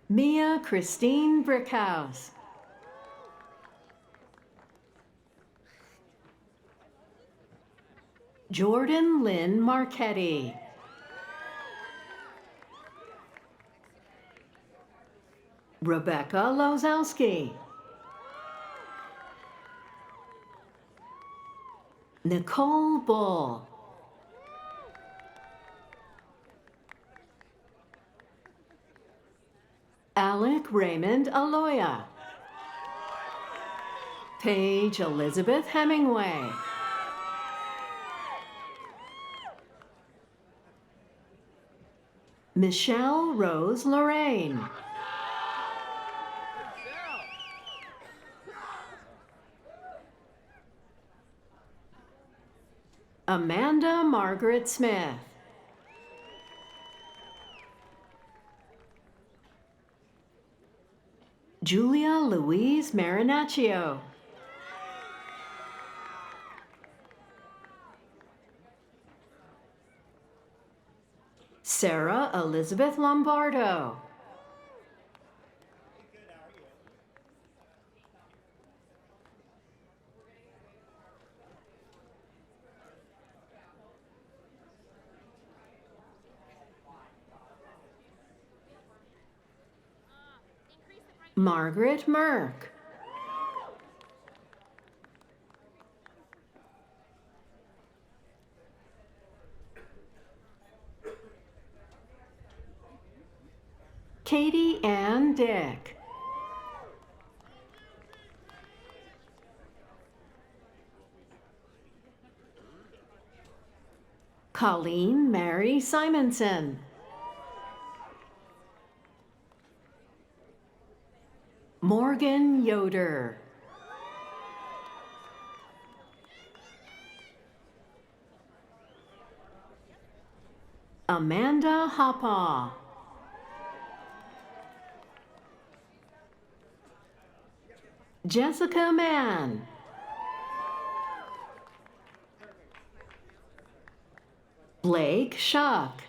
Mia Christine Brickhouse. Jordan Lynn Marchetti. Rebecca Lozowski. Nicole Bull. Alec Raymond Aloya. Paige Elizabeth Hemingway. Michelle Rose Lorraine. Amanda Margaret Smith. Julia Louise Marinaccio. Sarah Elizabeth Lombardo. Margaret Merck. Katie Ann Dick. Colleen Mary Simonson. Morgan Yoder. Amanda Hoppaw. Jessica Mann. Blake Shuck.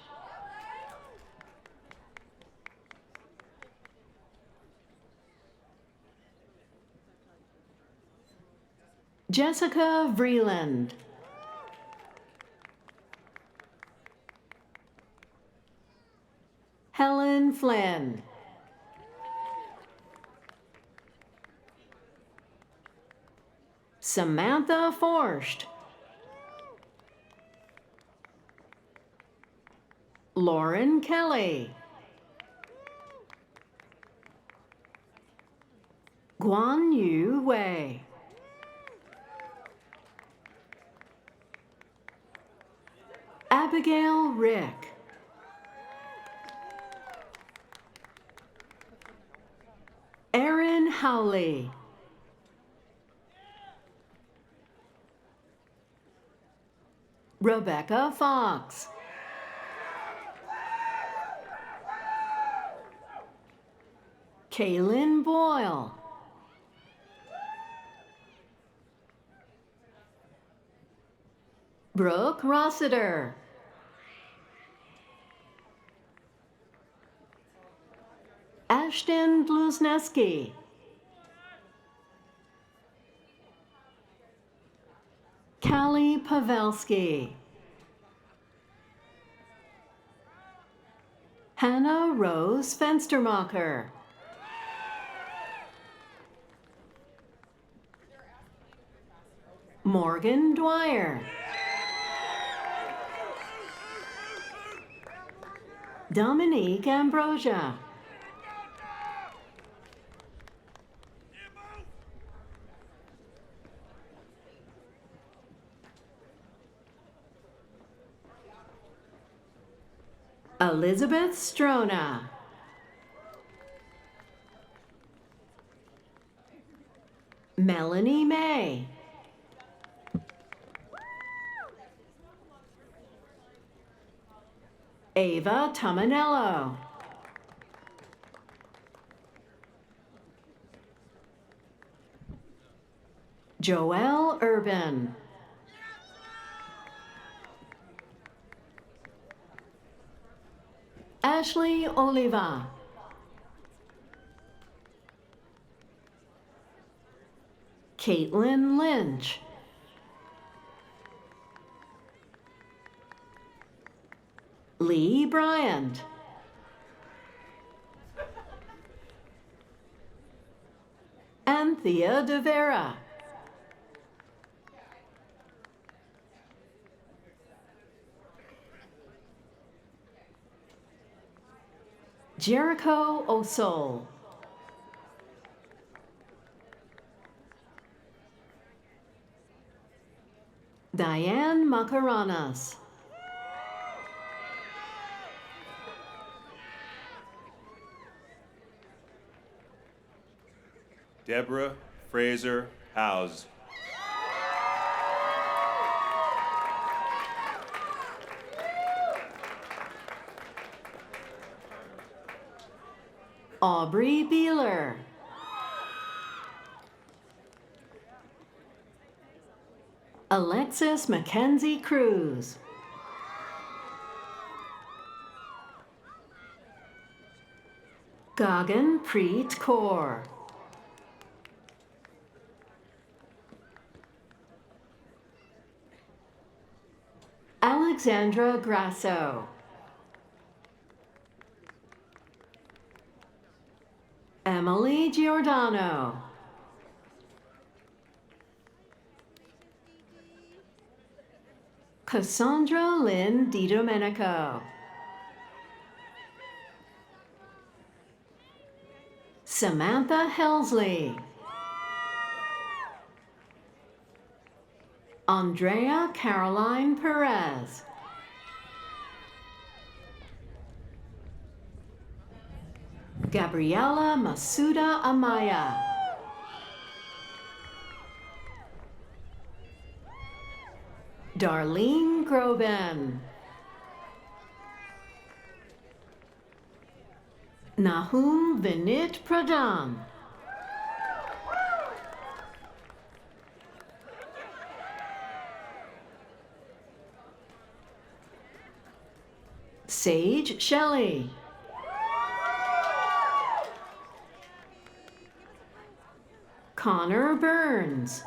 Jessica Vreeland. Helen Flynn. Samantha Forst. Lauren Kelly. Guan Yu Wei. Abigail Rick. Erin Howley. Rebecca Fox. Kaylin Boyle. Brooke Rossiter. Ashton Blusneski. Callie Pavelski. Hannah Rose Fenstermacher. Morgan Dwyer. Dominique Ambrosia. Elizabeth Strona. Melanie May. Ava Tomanello. Joelle Urban. Ashley Oliva. Caitlin Lynch. Lee Bryant. Anthea De Vera. Jericho Osol. Diane Macaranas. Deborah Fraser Howes. Aubrey Beeler. Alexis Mackenzie Cruz. Gagan Preet Kaur. Alexandra Grasso. Emily Giordano. Cassandra Lynn DiDomenico. Samantha Helsley. Andrea Caroline Perez. Gabriela Masuda Amaya. Darlene Groban. Nahum Vinit Pradhan. Sage Shelley. Connor Burns.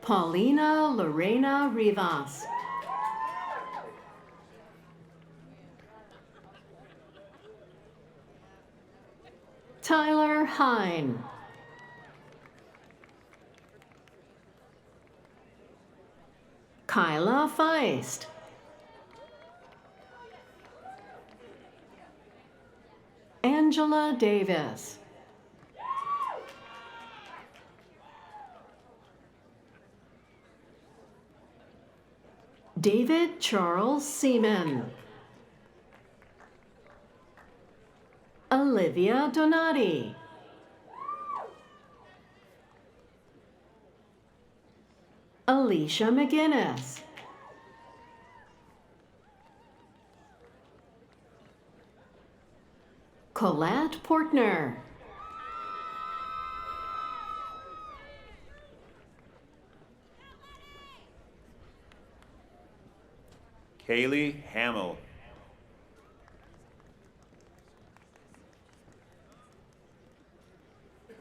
Paulina Lorena Rivas. Tyler Hine. Kyla Feist. Angela Davis. David Charles Seaman. Olivia Donati. Alicia McGinnis. Colette Portner. Kaylee Hamill.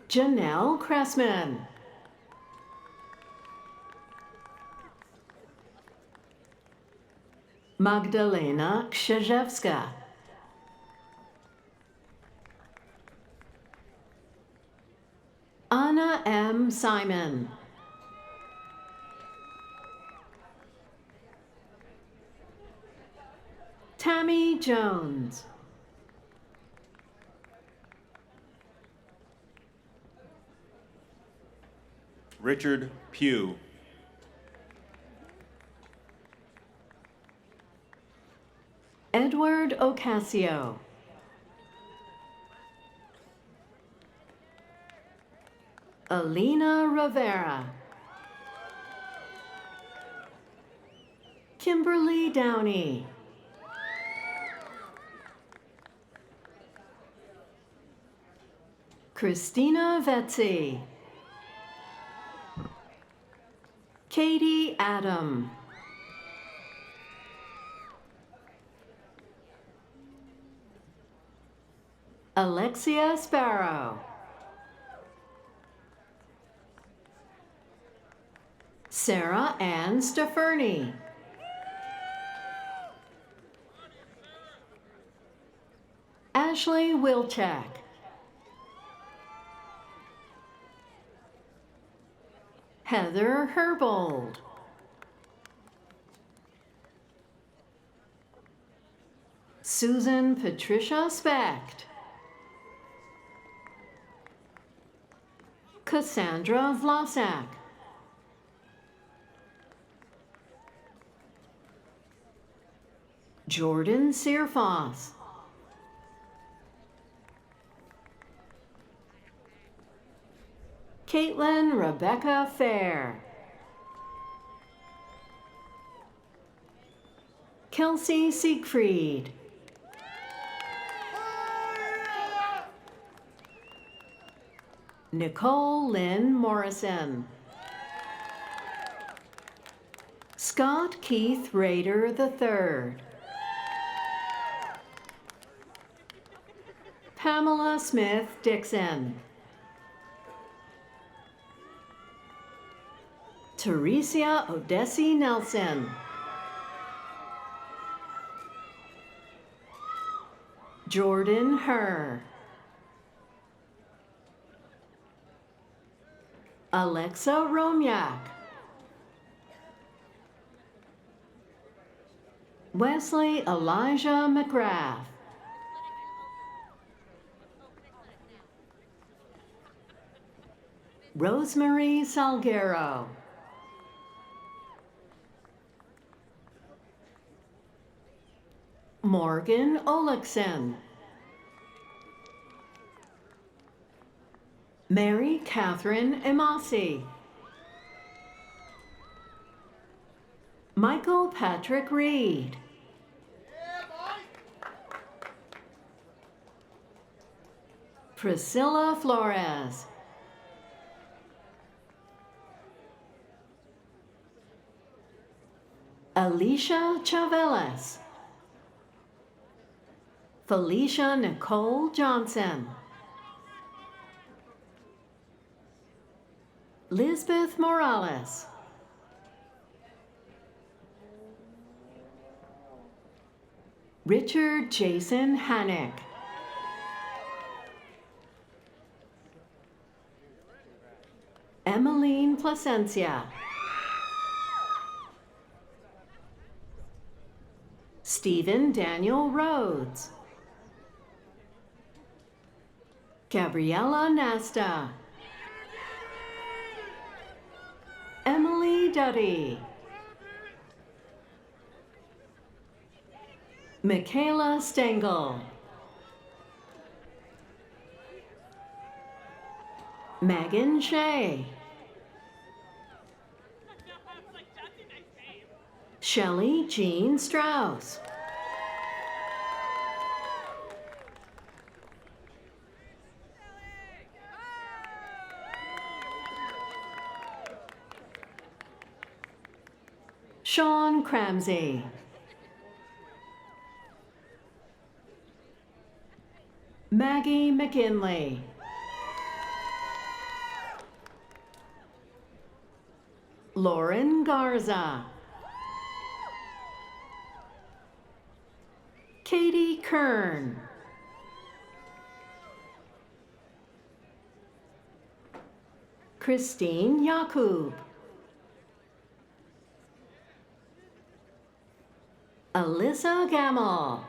Janelle Cressman. Magdalena Krzyzewska. Anna M. Simon. Tammy Jones. Richard Pugh. Edward Ocasio. Alina Rivera. Kimberly Downey. Christina Vetzi. Katie Adam. Alexia Sparrow. Sarah Ann Steferny. Ashley Wilczek. Heather Herbold. Susan Patricia Specht. Cassandra Vlasak. Jordan Searfoss. Caitlin Rebecca Fair. Kelsey Siegfried. Nicole Lynn Morrison. Scott Keith Rader III. Pamela Smith Dixon. Teresia Odessi Nelson. Jordan Herr. Alexa Romyak. Wesley Elijah McGrath. Rosemary Salguero. Morgan Olekson. Mary Catherine Emasi. Michael Patrick Reed. Priscilla Flores. Alicia Chavelas. Felicia Nicole Johnson. Lisbeth Morales. Richard Jason Hannick. Emmeline Placencia. Stephen Daniel Rhodes. Gabriella Nasta. Emily Duddy. Michaela Stengel. Megan Shea. Shelley Jean Strauss. Sean Cramsey. Maggie McKinley. Lauren Garza. Katie Kern. Christine Yakub. Alyssa Gamel.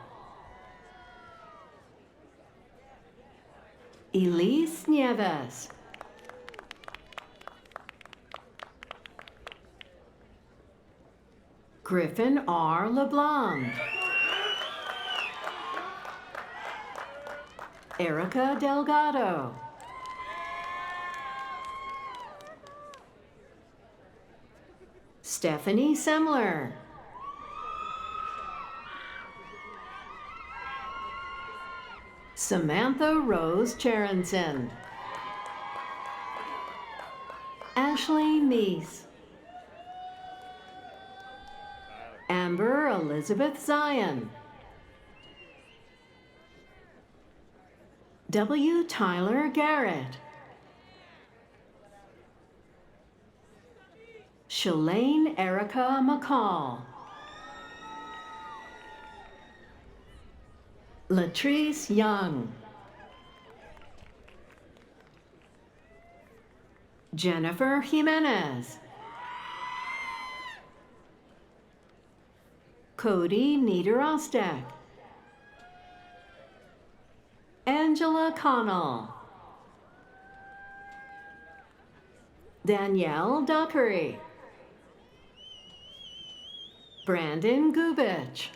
Elise Nieves. Griffin R. LeBlanc. Erica Delgado. Stephanie Semler. Samantha Rose Charenson. Ashley Meese. Amber Elizabeth Zion. W. Tyler Garrett. Shalane Erica McCall. Latrice Young. Jennifer Jimenez. Cody Niederostek. Angela Connell. Danielle Dockery. Brandon Gubich.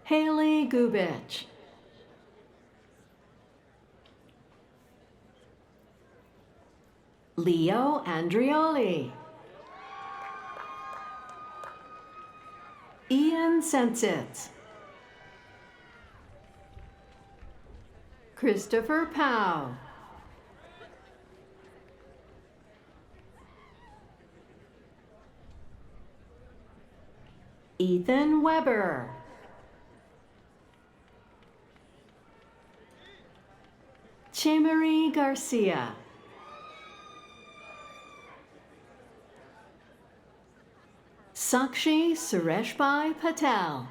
Haley Gubich. Leo Andrioli. Ian Sensitz. Christopher Powell. Ethan Weber. Chimeri Garcia. Sakshi Sureshbhai Patel.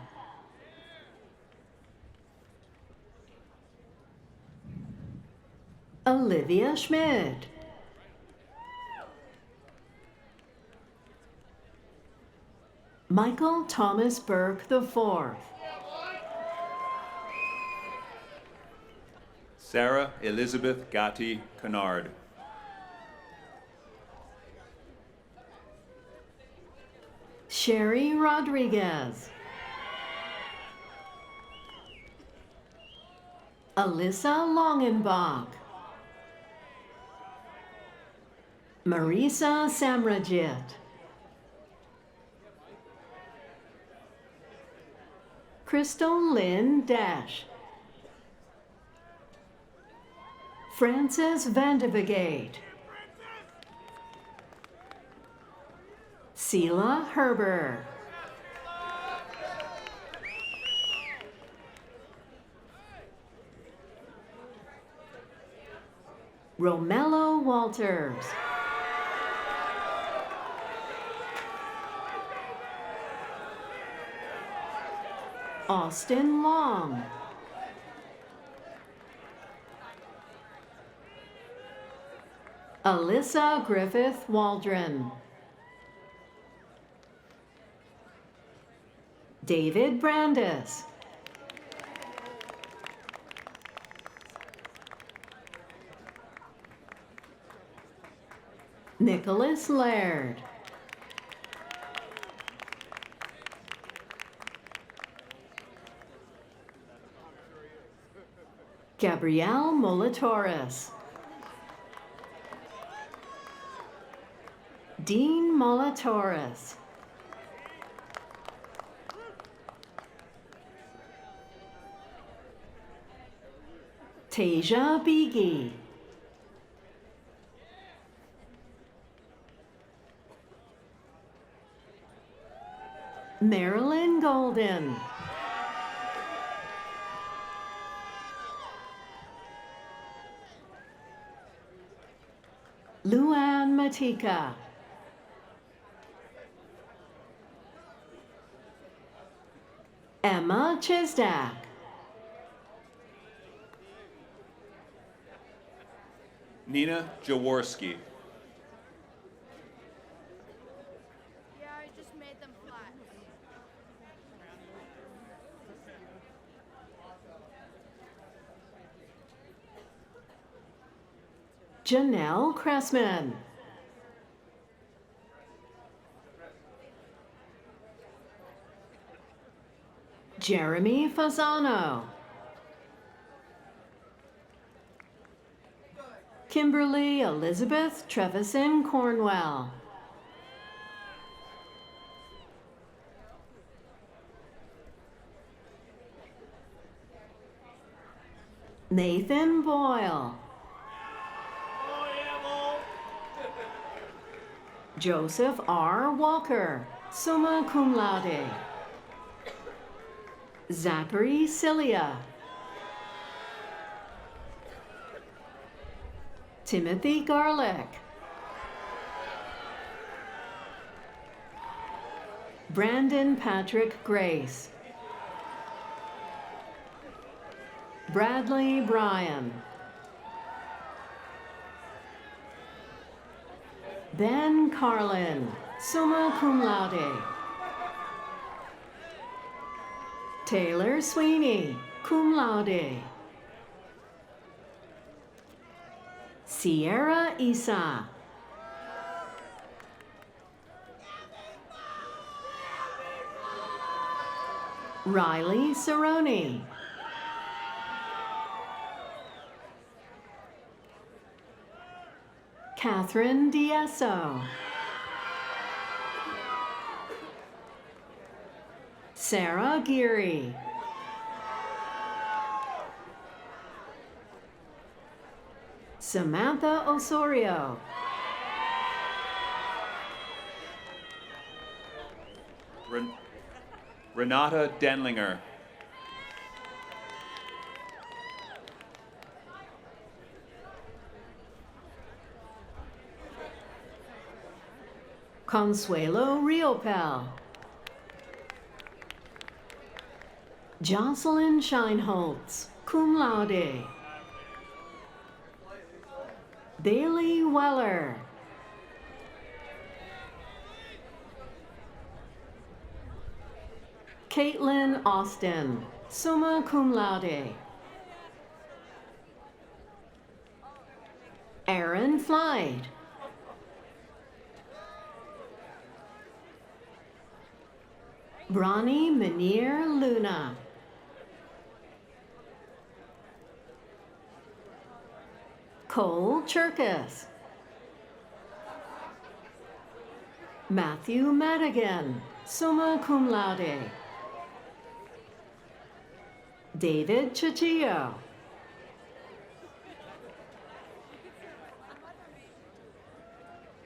Olivia Schmidt. Michael Thomas Burke IV. Sarah Elizabeth Gatti Kennard. Sherry Rodriguez. Alyssa Longenbach. Marisa Samrajit. Crystal Lynn Dash. Frances Vandevegate. Sela Herber. Romello Walters. Austin Long. Alyssa Griffith Waldron. David Brandis. Nicholas Laird. Gabrielle Molatoris. Dean Molatoris. Tasia Beege. Marilyn Golden. Luann Matika. Emma Chisdak. Nina Jaworski. Yeah, I just made them flat. Janelle Cressman. Jeremy Fasano. Kimberly Elizabeth Trevison Cornwell. Nathan Boyle. Joseph R. Walker, summa cum laude. Zachary Cilia. Timothy Garlick. Brandon Patrick Grace. Bradley Bryan. Ben Carlin, summa cum laude. Taylor Sweeney, cum laude. Sierra Isa. Riley Cerrone. Catherine Diesso. Sarah Geary. Samantha Osorio. Renata Denlinger. Consuelo Riopel. Jocelyn Scheinholtz, cum laude. Bailey Weller. Caitlin Austin, summa cum laude. Aaron Flied. Bronny Menier Luna. Cole Cherkis. Matthew Madigan, summa cum laude. David Chachillo.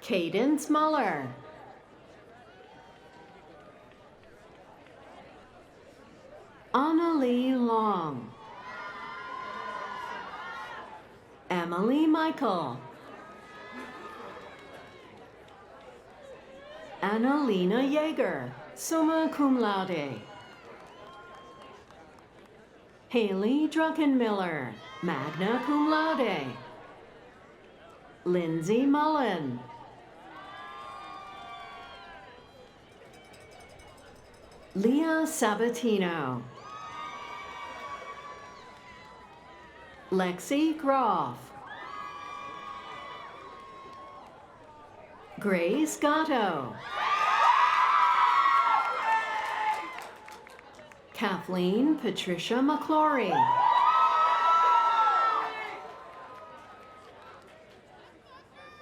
Cadence Muller. Annalie Long. Emily Michael. Annalena Yeager, summa cum laude. Haley Druckenmiller, magna cum laude. Lindsay Mullen. Leah Sabatino. Lexi Groff. Grace Gatto. Kathleen Patricia McClory.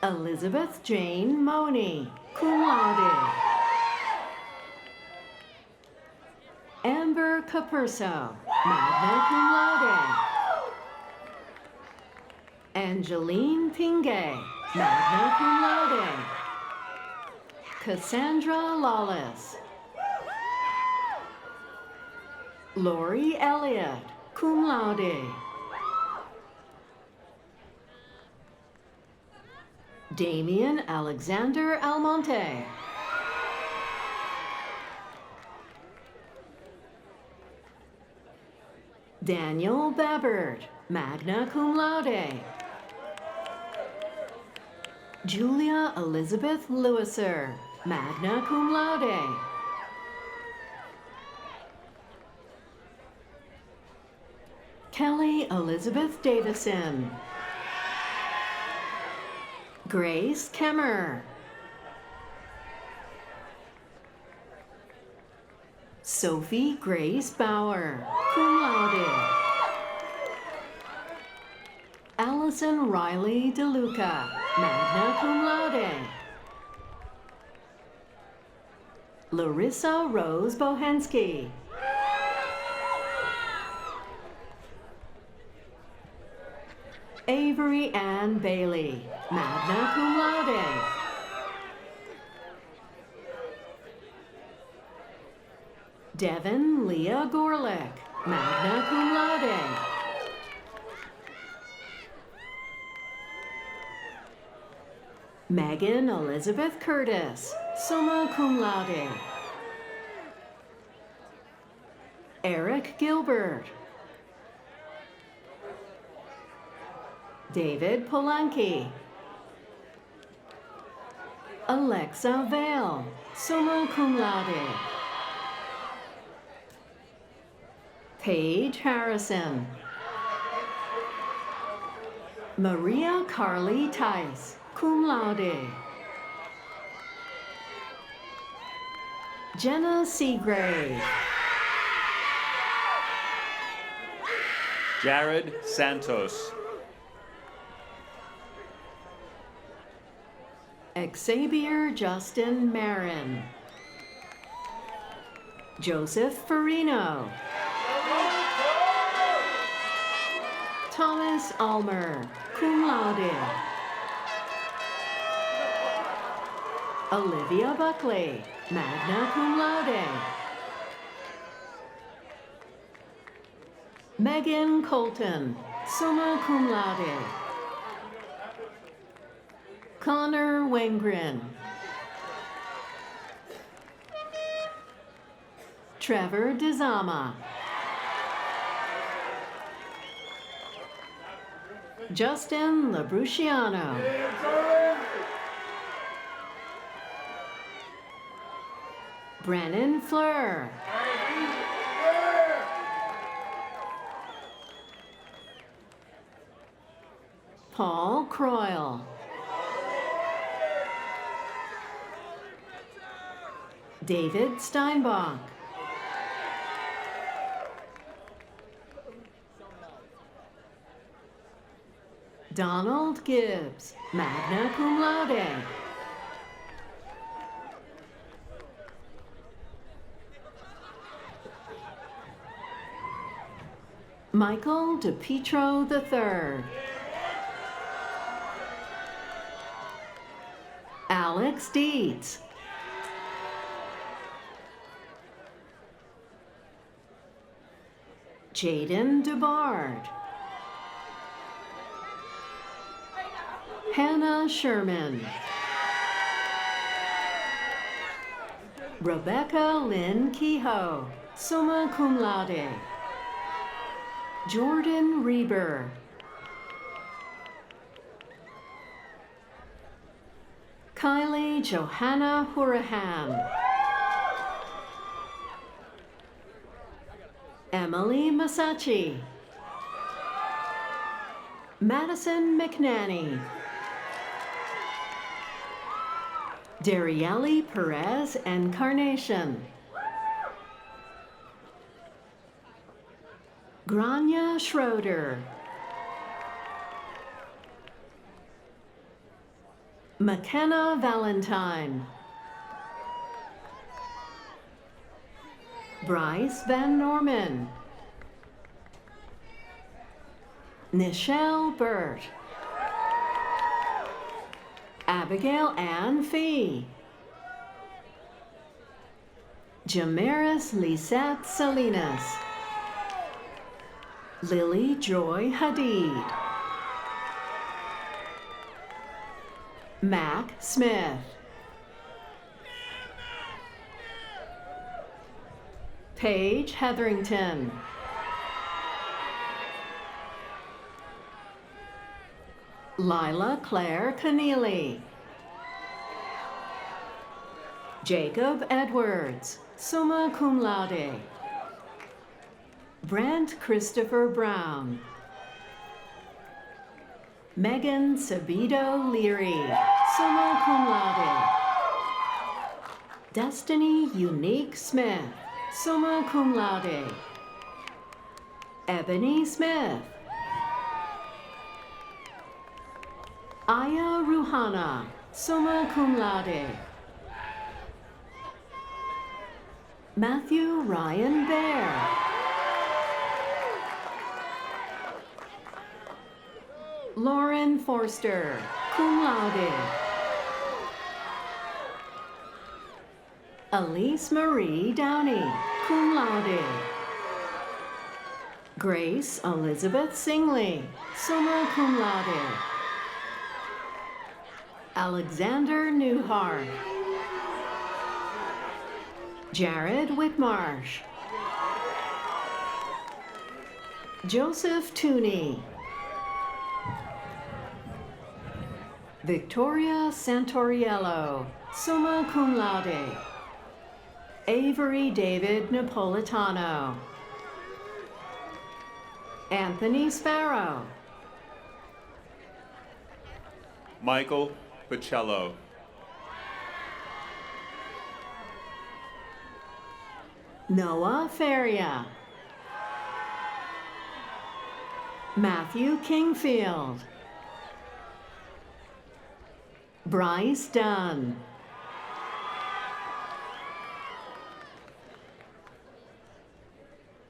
Elizabeth Jane Money, cum laude. Amber Capurso, magna cum laude. Angeline Pinge, magna cum laude. Cassandra Lawless. Lori Elliott, cum laude. Damian Alexander Almonte. Daniel Babbert, magna cum laude. Julia Elizabeth Lewiser, magna cum laude. Kelly Elizabeth Davison. Grace Kemmer. Sophie Grace Bauer, cum laude. Allison Riley DeLuca, magna cum laude. Larissa Rose Bohensky. Avery Ann Bailey, magna cum laude. Devin Leah Gorlick, magna cum laude. Megan Elizabeth Curtis, summa cum laude. Eric Gilbert. David Polanki. Alexa Vale, summa cum laude. Paige Harrison. Maria Carly Tice, cum laude. Jenna Seagrave. Jared Santos. Xavier Justin Marin. Joseph Farino. Thomas Almer, cum laude. Olivia Buckley, magna cum laude. Megan Colton, summa cum laude. Connor Wengren. Trevor DeZama. Justin Labruciano. Brennan Fleur. Paul Croyle. David Steinbach. Donald Gibbs, magna cum laude. Michael DePietro III. Alex Dietz. Jaden DeBard. Hannah Sherman. Rebecca Lynn Kehoe, summa cum laude. Jordan Reber. Kylie Johanna Hurahan. Emily Masachi. Madison McNanny. Darielle Perez Encarnation. Grania Schroeder. McKenna Valentine. Bryce Van Norman. Nichelle Burt. Abigail Ann Fee. Jamaris Lisette Salinas. Lily Joy Hadid. Mac Smith. Paige Hetherington. Lila Claire Keneally. Jacob Edwards, summa cum laude. Brent Christopher Brown. Megan Sabido Leary, summa cum laude. Destiny Unique Smith, summa cum laude. Ebony Smith. Aya Ruhana, summa cum laude. Matthew Ryan Bear. Lauren Forster, cum laude. Elise Marie Downey, cum laude. Grace Elizabeth Singley, summa cum laude. Alexander Newhart. Jared Whitmarsh. Joseph Tooney. Victoria Santoriello, summa cum laude. Avery David Napolitano. Anthony Sparrow. Michael Pacello. Noah Feria. Matthew Kingfield. Bryce Dunn.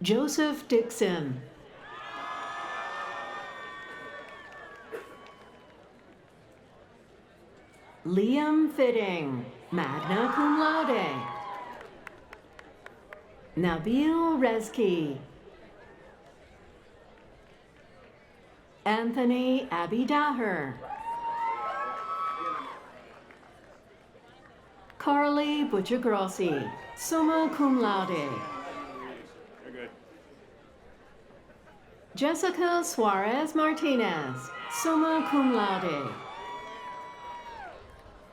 Joseph Dixon. Liam Fitting, magna cum laude. Nabil Rezki. Anthony Abidaher. Carly Butchergrossi, summa cum laude. You're good. Jessica Suarez Martinez, summa cum laude.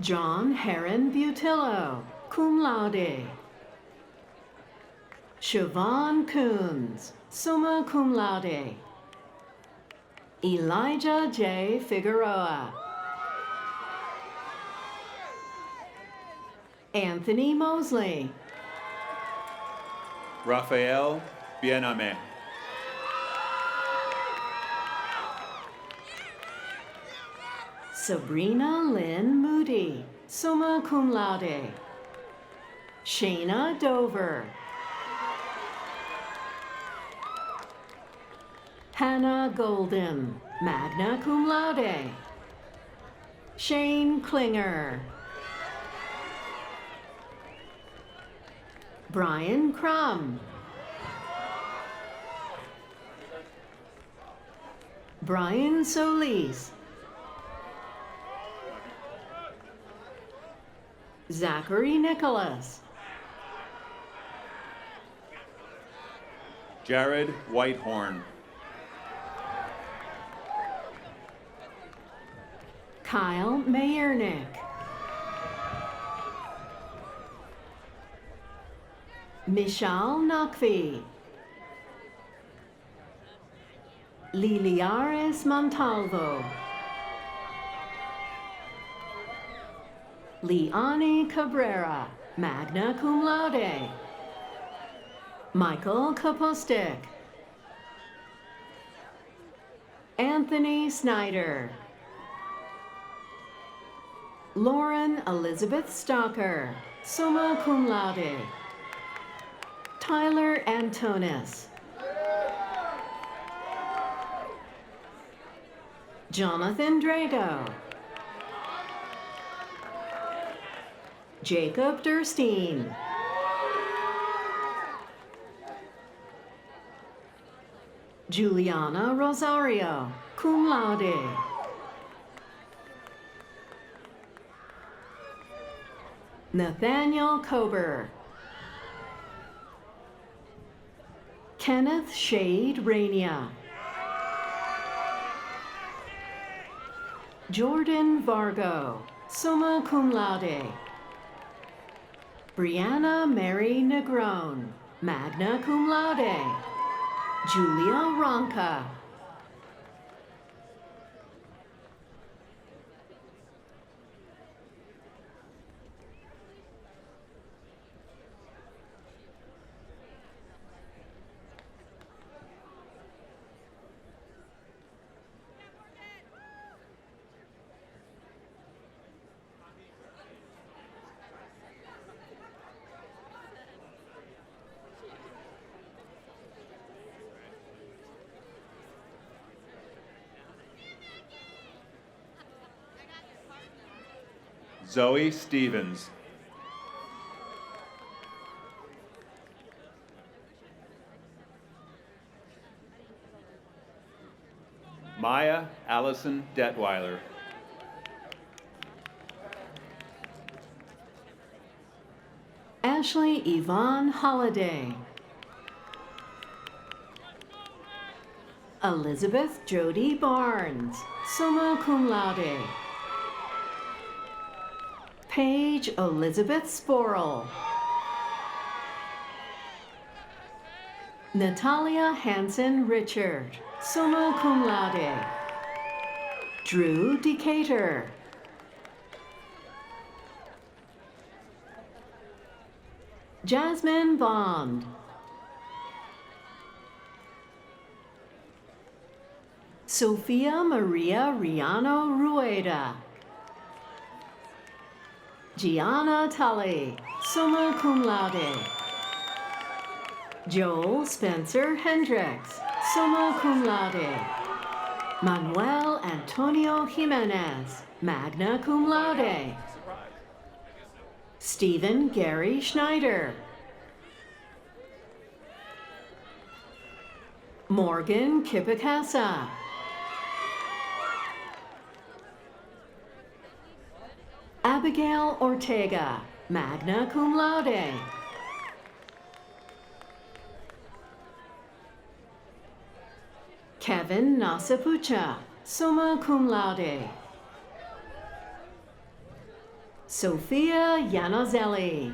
John Heron Butillo, cum laude. Siobhan Coons, summa cum laude. Elijah J. Figueroa. Anthony Mosley. Rafael Biename. Sabrina Lynn Moody, summa cum laude. Shayna Dover. Hannah Golden, magna cum laude. Shane Klinger. Brian Crum. Brian Solis. Zachary Nicholas. Jared Whitehorn. Kyle Mayernick. Michal Nakvi. Liliaris Montalvo. Liani Cabrera, magna cum laude. Michael Kapostik. Anthony Snyder. Lauren Elizabeth Stalker, summa cum laude. Tyler Antonis. Jonathan Drago. Jacob Durstein. Juliana Rosario, cum laude. Nathaniel Kober. Kenneth Shade Rania. Jordan Vargo, summa cum laude. Brianna Mary Negron, magna cum laude. Julia Ronca. Zoe Stevens. Maya Allison Detweiler. Ashley Yvonne Holliday. Elizabeth Jody Barnes, summa cum laude. Paige Elizabeth Sporrell. Natalia Hansen Richard, summa cum laude. Drew Decatur. Jasmine Bond. Sofia Maria Riano Rueda. Gianna Tully, summa cum laude. Joel Spencer Hendricks, summa cum laude. Manuel Antonio Jimenez, magna cum laude. Stephen Gary Schneider. Morgan Kipicasa. Abigail Ortega, magna cum laude. Kevin Nasapucha, summa cum laude. Sophia Yanazelli.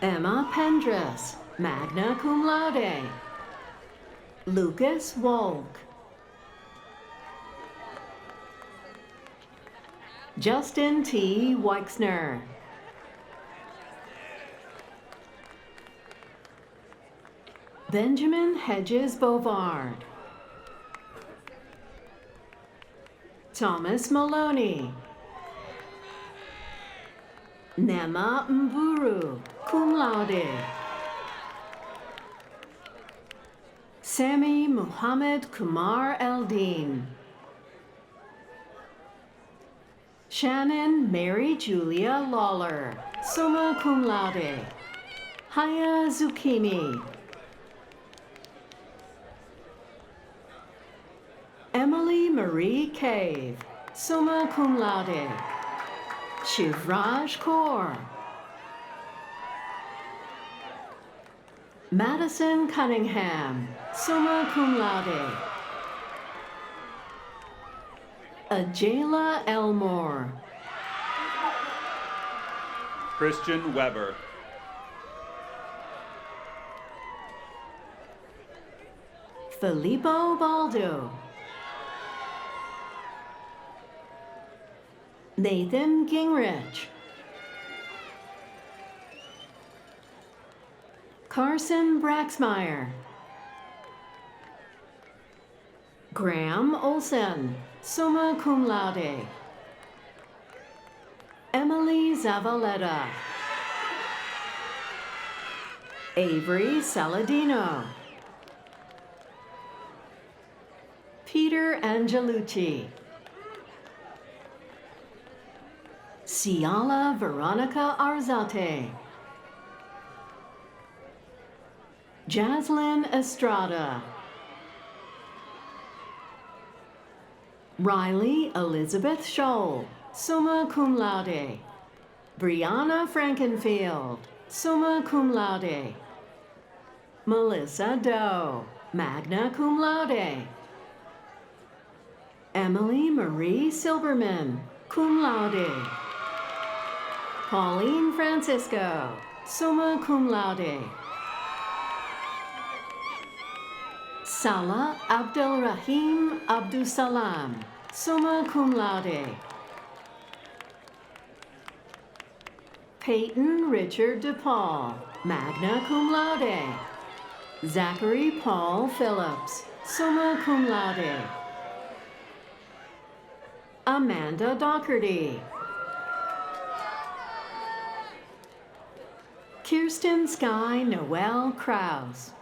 Emma Pendras, magna cum laude. Lucas Wolk. Justin T. Weixner. Benjamin Hedges Bovard. Thomas Maloney. Nema Mburu, cum laude. Sami Muhammad Kumar Eldin. Shannon Mary Julia Lawler, summa cum laude. Haya Zucchini. Emily Marie Cave, summa cum laude. Shivraj Kaur. Madison Cunningham, summa cum laude. Ajayla Elmore. Christian Weber. Filippo Baldo. Nathan Gingrich. Carson Braxmeyer. Graham Olson, summa cum laude. Emily Zavaleta. Avery Saladino. Peter Angelucci. Ciala Veronica Arzate. Jaslyn Estrada. Riley Elizabeth Scholl, summa cum laude. Brianna Frankenfield, summa cum laude. Melissa Doe, magna cum laude. Emily Marie Silberman, cum laude. Pauline Francisco, summa cum laude. Salah Abdelrahim Abdusalam, summa cum laude. Peyton Richard DePaul, magna cum laude. Zachary Paul Phillips, summa cum laude. Amanda Doherty. Kirsten Sky Noel Krause.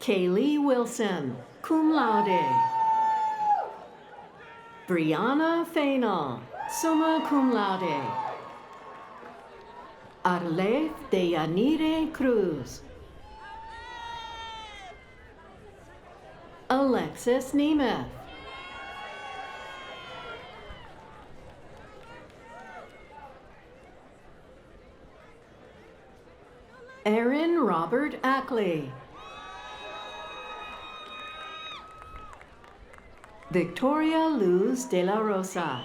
Kaylee Wilson, cum laude. Brianna Fainal, summa cum laude. Arleth Deyanire Cruz. Alexis Nemeth. Aaron Robert Ackley. Victoria Luz de la Rosa.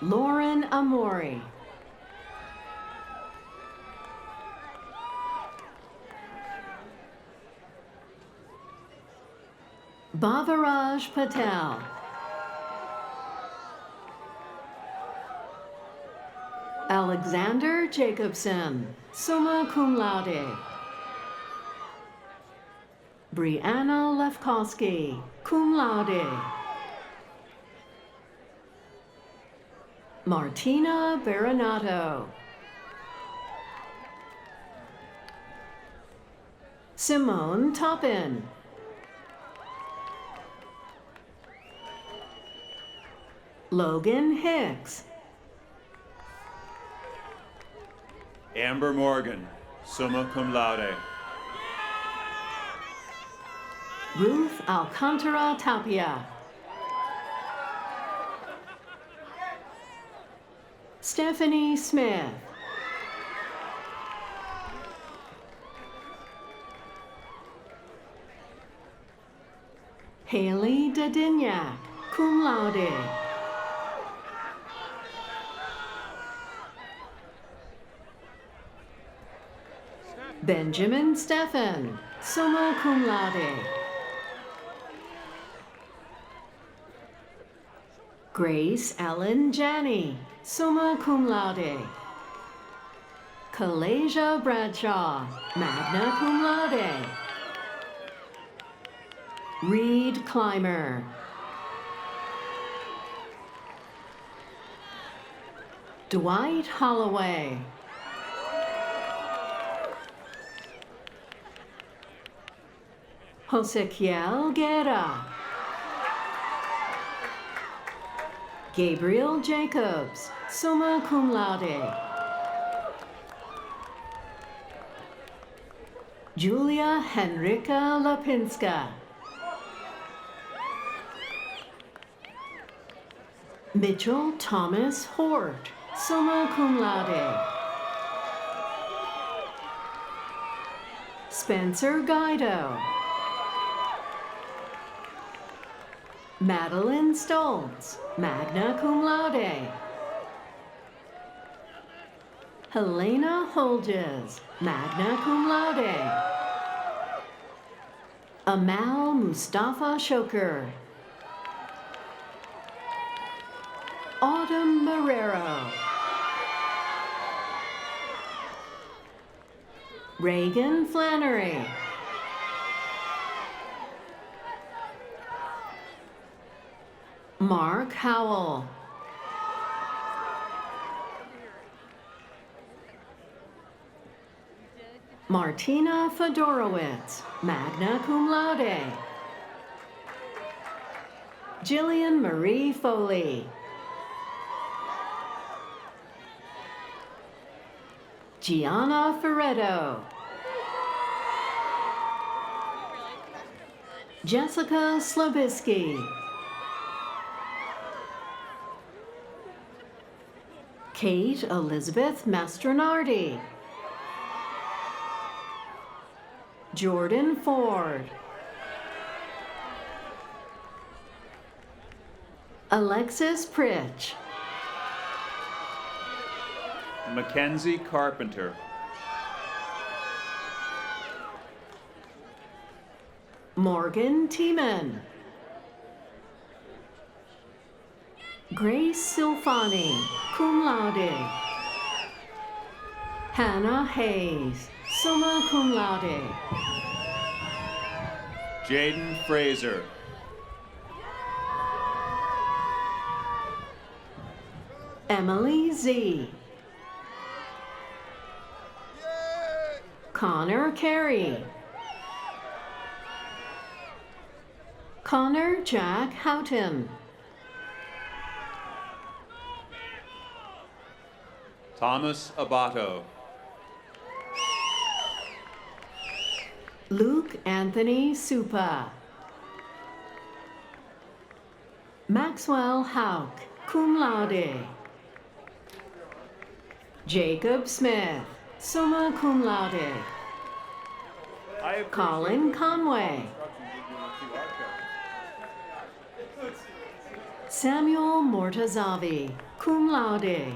Lauren Amori. Bhavaraj Patel. Alexander Jacobson, summa cum laude. Brianna Lefkowski, cum laude. Martina Baranato. Simone Toppin. Logan Hicks. Amber Morgan, summa cum laude. Ruth Alcantara Tapia. Stephanie Smith. Haley Dadignac, cum laude. Benjamin Stephan, summa cum laude. Grace Ellen Janney, summa cum laude. Kalasia Bradshaw, magna cum laude. Reed Clymer. Dwight Holloway. Josequiel Guerra. Gabriel Jacobs, summa cum laude. Julia Henrika Lapinska. Mitchell Thomas Hort, summa cum laude. Spencer Guido. Madeline Stoltz, magna cum laude. Helena Holges, magna cum laude. Amal Mustafa Shoker. Autumn Marrero. Reagan Flannery. Mark Howell. Martina Fedorowicz, magna cum laude. Jillian Marie Foley. Gianna Ferretto. Jessica Slobisky. Kate Elizabeth Mastronardi. Jordan Ford. Alexis Pritch. Mackenzie Carpenter. Morgan Tiemann. Grace Silfani, cum laude. Hannah Hayes, summa cum laude. Jaden Fraser. Emily Z. Connor Carey. Connor Jack Houghton. Thomas Abato. Luke Anthony Supa. Maxwell Hauk, cum laude. Jacob Smith, summa cum laude. Colin Conway. Samuel Mortazavi, cum laude.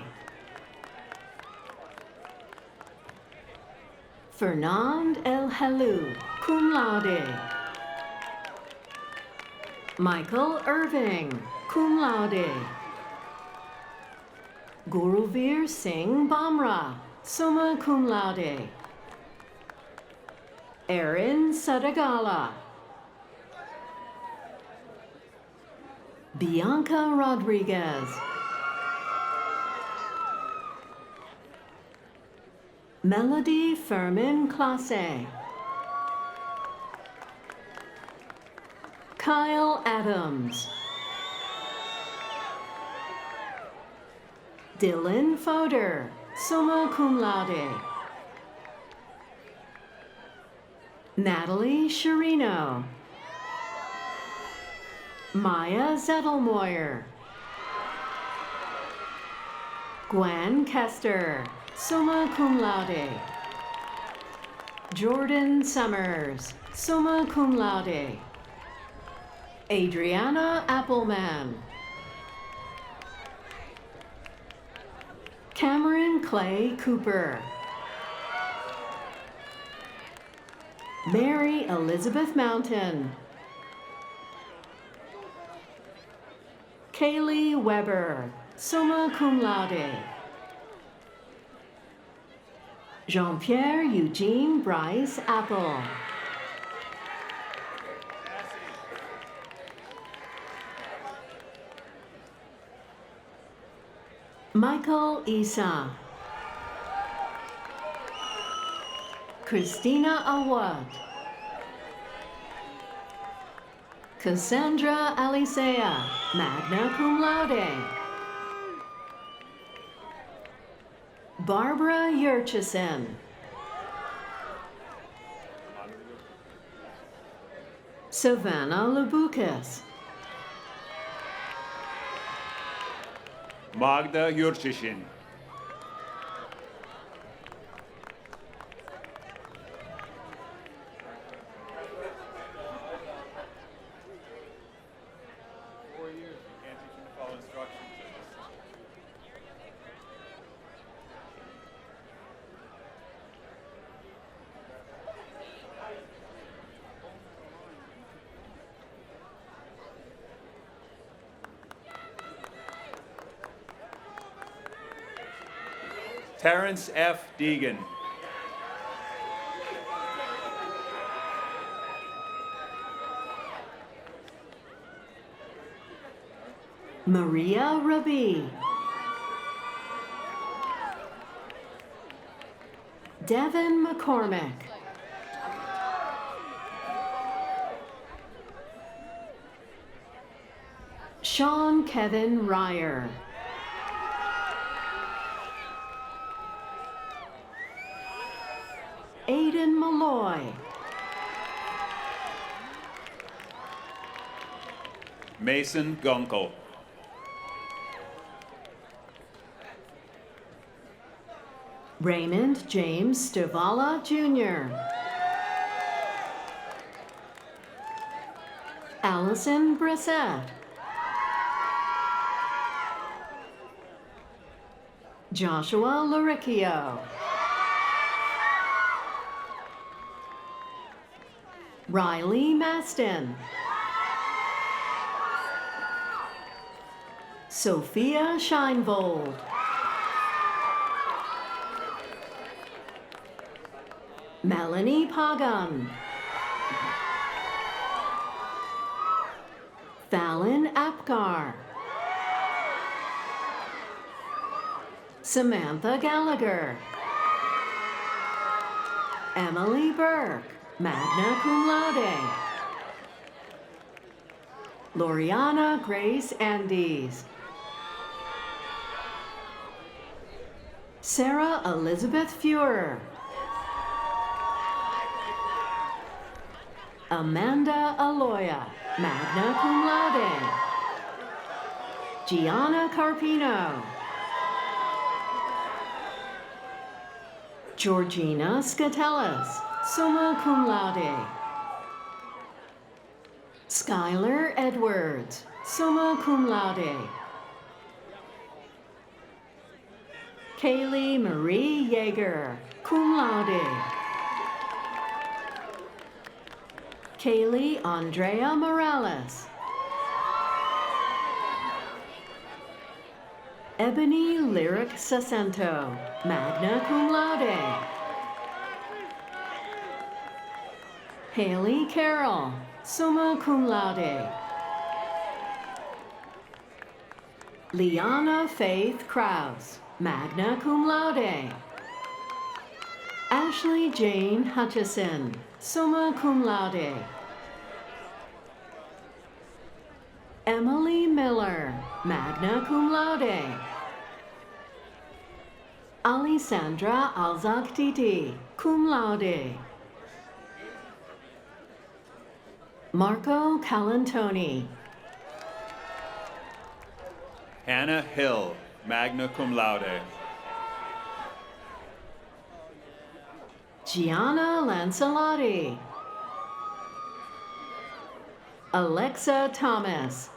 Fernand El Helou, cum laude. Michael Irving, cum laude. Guruvir Singh Bamra, summa cum laude. Erin Sadagala. Bianca Rodriguez. Melody Furman Classe. Kyle Adams. Dylan Fodor, summa cum laude. Natalie Sherino. Maya Zettelmoyer. Gwen Kester, summa cum laude. Jordan Summers, summa cum laude. Adriana Appleman. Cameron Clay Cooper. Mary Elizabeth Mountain. Kaylee Weber, summa cum laude. Jean-Pierre Eugene Bryce Apple. Michael Isa. Christina Awad. Cassandra Alicea, magna cum laude. Barbara Yurchison. Savannah Lubukas. Magda Yurchishin. Terrence F. Deegan. Maria Rabi. Devin McCormick. Sean Kevin Ryer. Aiden Malloy. Mason Gunkel. Raymond James Stavala Jr. Allison Brissett. Joshua Laricchio. Riley Maston. Sophia Scheinvold. Melanie Pagan. Fallon Apgar. Samantha Gallagher. Emily Burke, magna cum laude. Loriana Grace Andes. Sarah Elizabeth Fuhrer. Amanda Aloya, magna cum laude. Gianna Carpino. Georgina Scatellis, summa cum laude. Skylar Edwards, summa cum laude. Kaylee Marie Yeager, cum laude. Kaylee Andrea Morales. Ebony Lyric Sacento, magna cum laude. Haley Carroll, summa cum laude. Liana Faith Krause, magna cum laude. Ashley Jane Hutchison, summa cum laude. Emily Miller, magna cum laude. Alessandra Alzactiti, cum laude. Marco Calantoni. Hannah Hill, magna cum laude. Gianna Lancelotti. Alexa Thomas.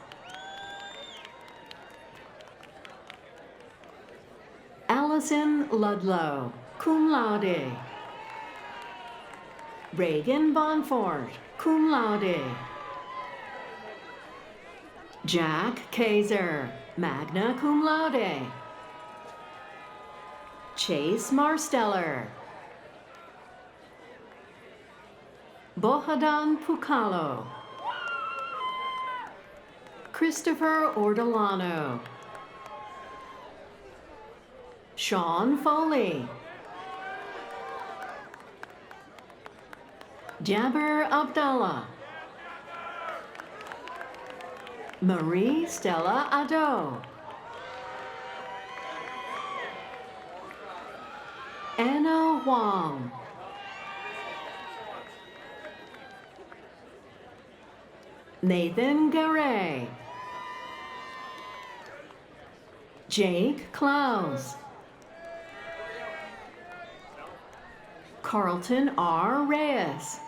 Allison Ludlow, cum laude. Reagan Bonfort, cum laude. Jack Kaiser, magna cum laude. Chase Marsteller. Bohadan Pucalo. Christopher Ortolano. Sean Foley. Jabber Abdallah. Marie Stella Ado. Anna Huang. Nathan Garay. Jake Klaus. Carlton R. Reyes.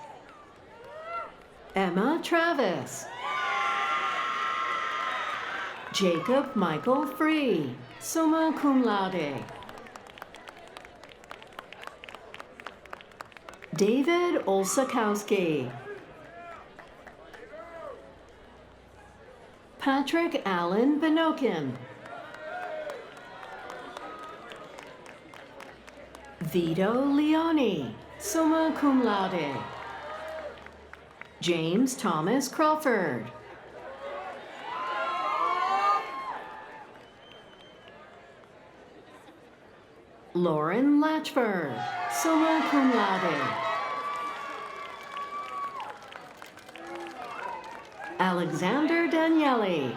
Emma Travis. Jacob Michael Free, summa cum laude. David Olsakowski. Patrick Allen Benokin. Vito Leone, summa cum laude. James Thomas Crawford. Lauren Latchford, summa cum laude. Alexander Danieli.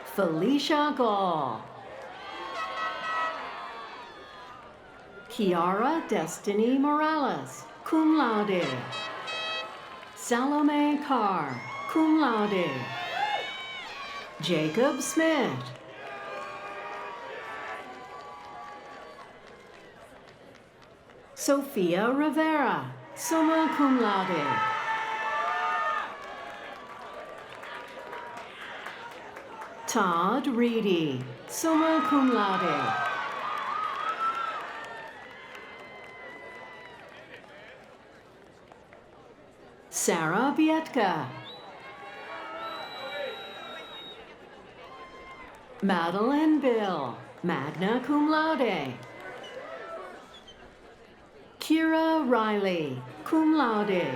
Felicia Gall. Kiara Destiny Morales, cum laude. Salome Carr, cum laude. Jacob Smith. Sophia Rivera, summa cum laude. Todd Reedy, summa cum laude. Sarah Bietka. Madeline Bill, magna cum laude. Kira Riley, cum laude.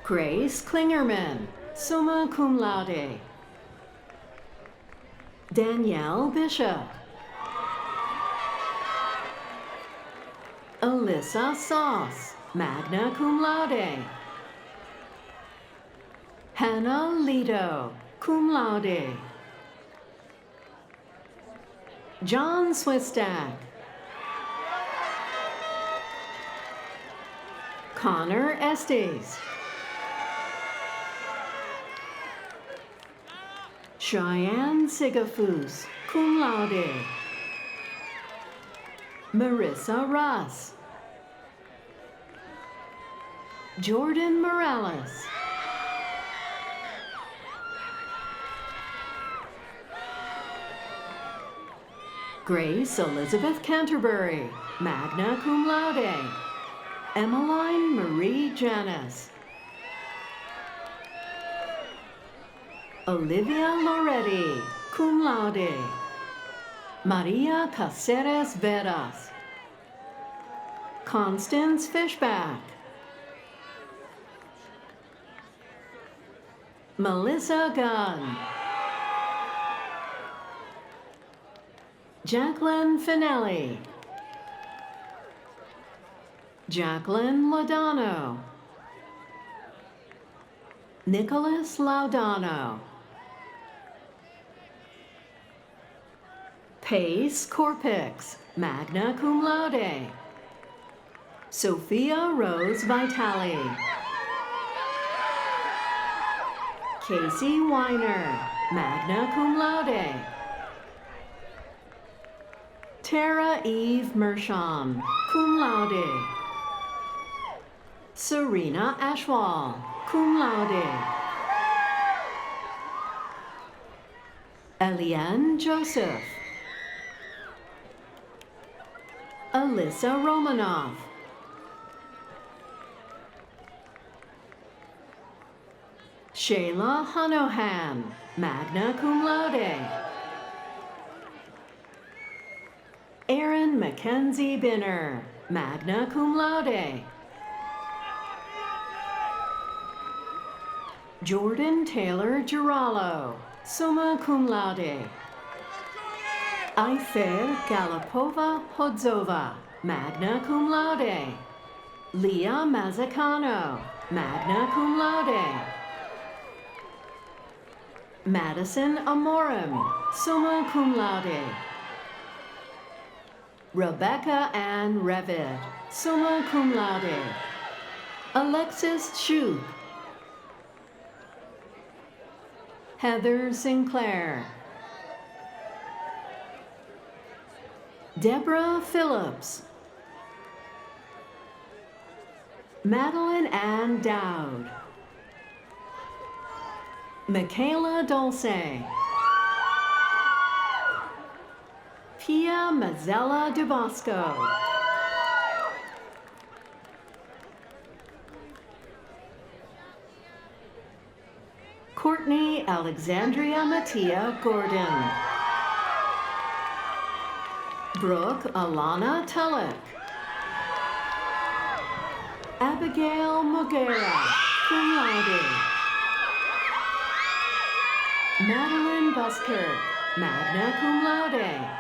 Grace Klingerman, summa cum laude. Danielle Bishop. Alyssa Sauce, magna cum laude. Hannah Lido, cum laude. John Swistak. Connor Estes. Cheyenne Sigafus, cum laude. Marissa Russ. Jordan Morales. Grace Elizabeth Canterbury, magna cum laude. Emmeline Marie Janis. Olivia Loretti, cum laude. Maria Caceres Veras. Constance Fishback. Melissa Gunn. Jacqueline Finelli. Jacqueline Lodano. Nicholas Laudano. Pace Corpix, magna cum laude. Sophia Rose Vitale. Casey Weiner, magna cum laude. Tara Eve Mershon, cum laude. Serena Ashwal, cum laude. Eliane Joseph. Alyssa Romanoff. Shayla Hanohan, magna cum laude. Erin Mackenzie Binner, magna cum laude. Jordan Taylor Girallo, summa cum laude. Ayfer Galapova Hodzova, magna cum laude. Leah Mazzacano, magna cum laude. Madison Amorim, summa cum laude. Rebecca Ann Revitt, summa cum laude. Alexis Chu. Heather Sinclair. Deborah Phillips. Madeline Ann Dowd. Michaela Dulce. Pia Mazzella Dubosco. Courtney Alexandria Mattia Gordon. Brooke Alana Tullock. Abigail Mogera, cum laude. Madeline Buskirk, magna cum laude.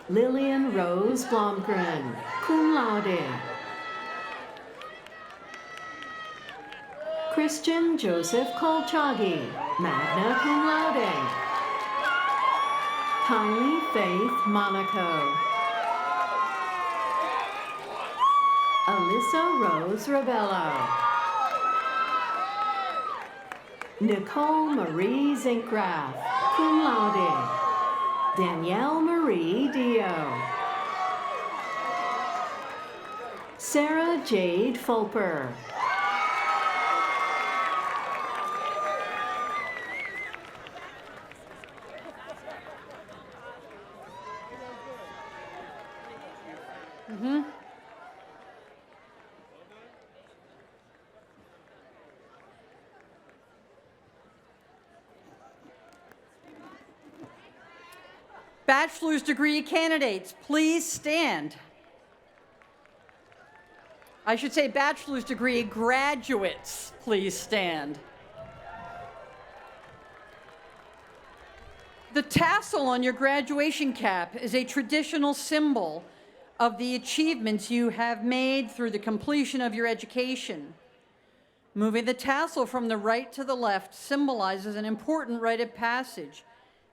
Lillian Rose Blomgren, cum laude. Christian Joseph Kolchagi, magna cum laude. Kylie Faith Monaco. Alyssa Rose Rebello. Nicole Marie Zinkrath, cum laude. Danielle Marie Dio. Sarah Jade Fulper. Bachelor's degree candidates, please stand. I should say bachelor's degree graduates, please stand. The tassel on your graduation cap is a traditional symbol of the achievements you have made through the completion of your education. Moving the tassel from the right to the left symbolizes an important rite of passage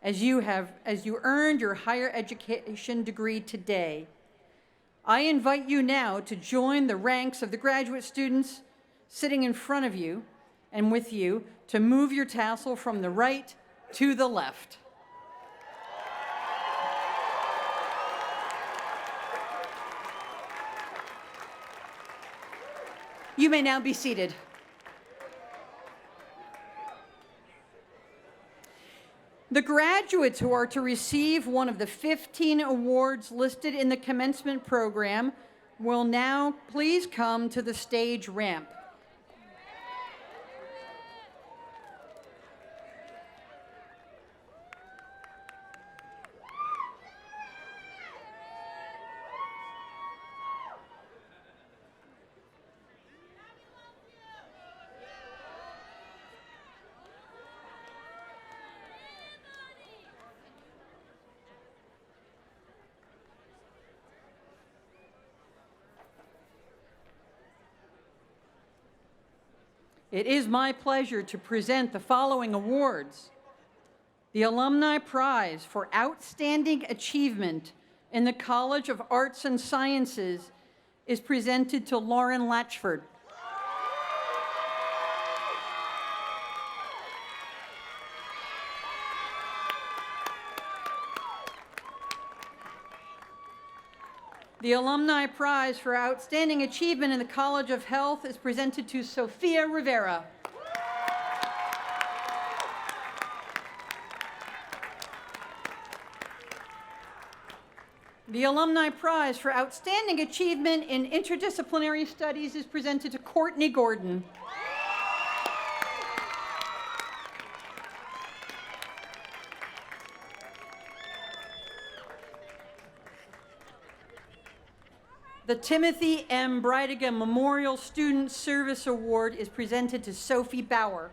as you earned your higher education degree today. I invite you now to join the ranks of the graduate students sitting in front of you and with you to move your tassel from the right to the left. You may now be seated. The graduates who are to receive one of the 15 awards listed in the commencement program will now please come to the stage ramp. It is my pleasure to present the following awards. The Alumni Prize for Outstanding Achievement in the College of Arts and Sciences is presented to Lauren Latchford. The Alumni Prize for Outstanding Achievement in the College of Health is presented to Sophia Rivera. The Alumni Prize for Outstanding Achievement in Interdisciplinary Studies is presented to Courtney Gordon. The Timothy M. Bridiga Memorial Student Service Award is presented to Sophie Bauer.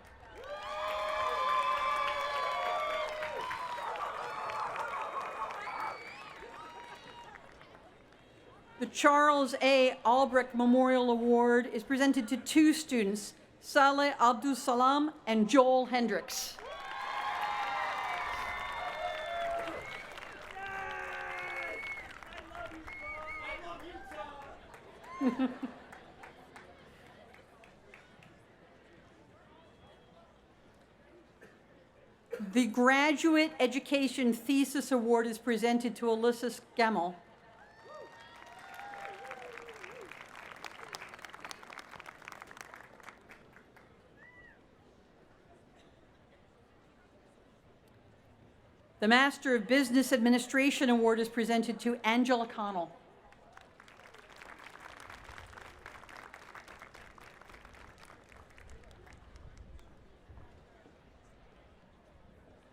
The Charles A. Albrecht Memorial Award is presented to two students, Saleh Abdul Salam and Joel Hendricks. The Graduate Education Thesis Award is presented to Alyssa Gemmel. The Master of Business Administration Award is presented to Angela Connell.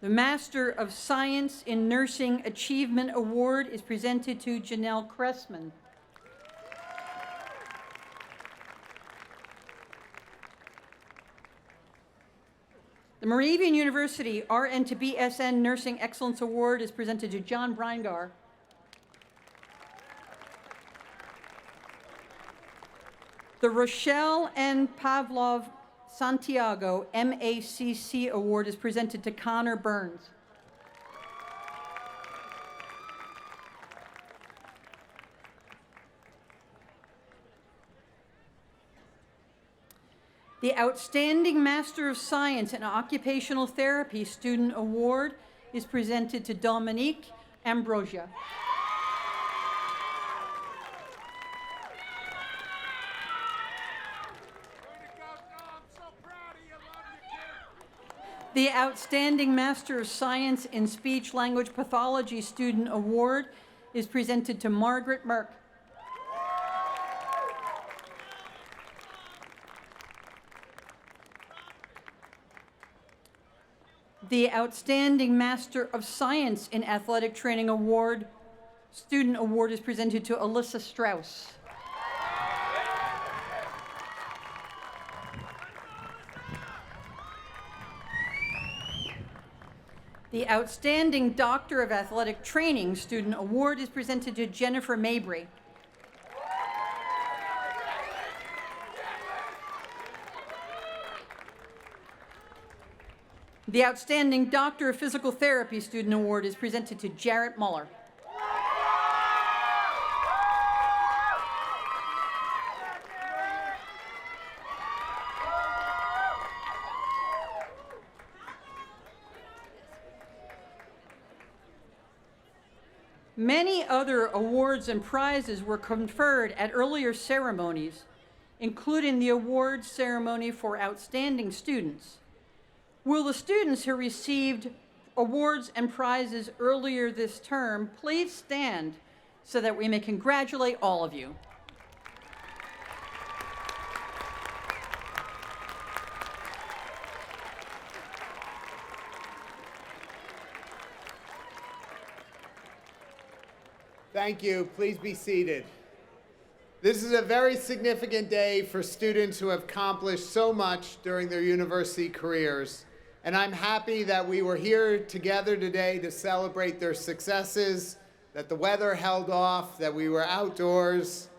The Master of Science in Nursing Achievement Award is presented to Janelle Cressman. The Moravian University RN to BSN Nursing Excellence Award is presented to John Breingar. The Rochelle N. Pavlov Santiago MACC Award is presented to Connor Burns. The Outstanding Master of Science in Occupational Therapy Student Award is presented to Dominique Ambrosia. The Outstanding Master of Science in Speech Language Pathology Student Award is presented to Margaret Merck. The Outstanding Master of Science in Athletic Training Award Student Award is presented to Alyssa Strauss. The Outstanding Doctor of Athletic Training Student Award is presented to Jennifer Mabry. The Outstanding Doctor of Physical Therapy Student Award is presented to Jarrett Muller. Many other awards and prizes were conferred at earlier ceremonies, including the awards ceremony for outstanding students. Will the students who received awards and prizes earlier this term, please stand so that we may congratulate all of you. Thank you. Please be seated. This is a very significant day for students who have accomplished so much during their university careers, and I'm happy that we were here together today to celebrate their successes, that the weather held off, that we were outdoors.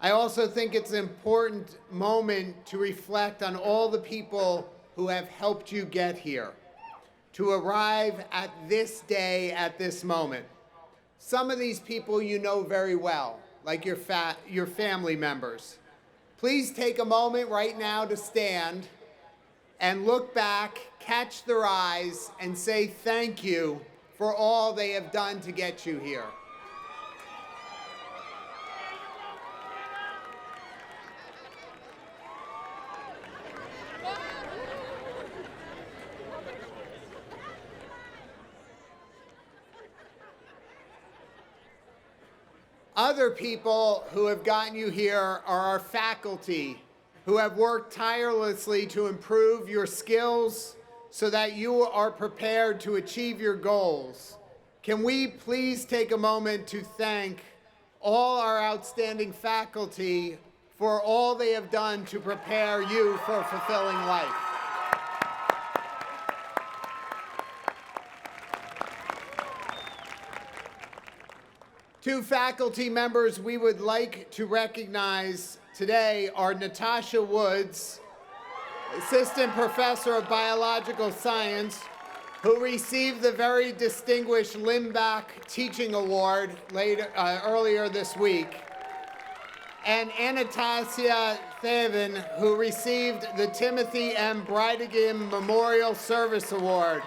I also think it's an important moment to reflect on all the people who have helped you get here, to arrive at this day, at this moment. Some of these people you know very well, like your family members. Please take a moment right now to stand and look back, catch their eyes, and say thank you for all they have done to get you here. Other people who have gotten you here are our faculty, who have worked tirelessly to improve your skills so that you are prepared to achieve your goals. Can we please take a moment to thank all our outstanding faculty for all they have done to prepare you for a fulfilling life? Two faculty members we would like to recognize today are Natasha Woods, Assistant Professor of Biological Science, who received the very distinguished Limbach Teaching Award earlier this week, and Anastasia Thaven, who received the Timothy M. Brightigam Memorial Service Award.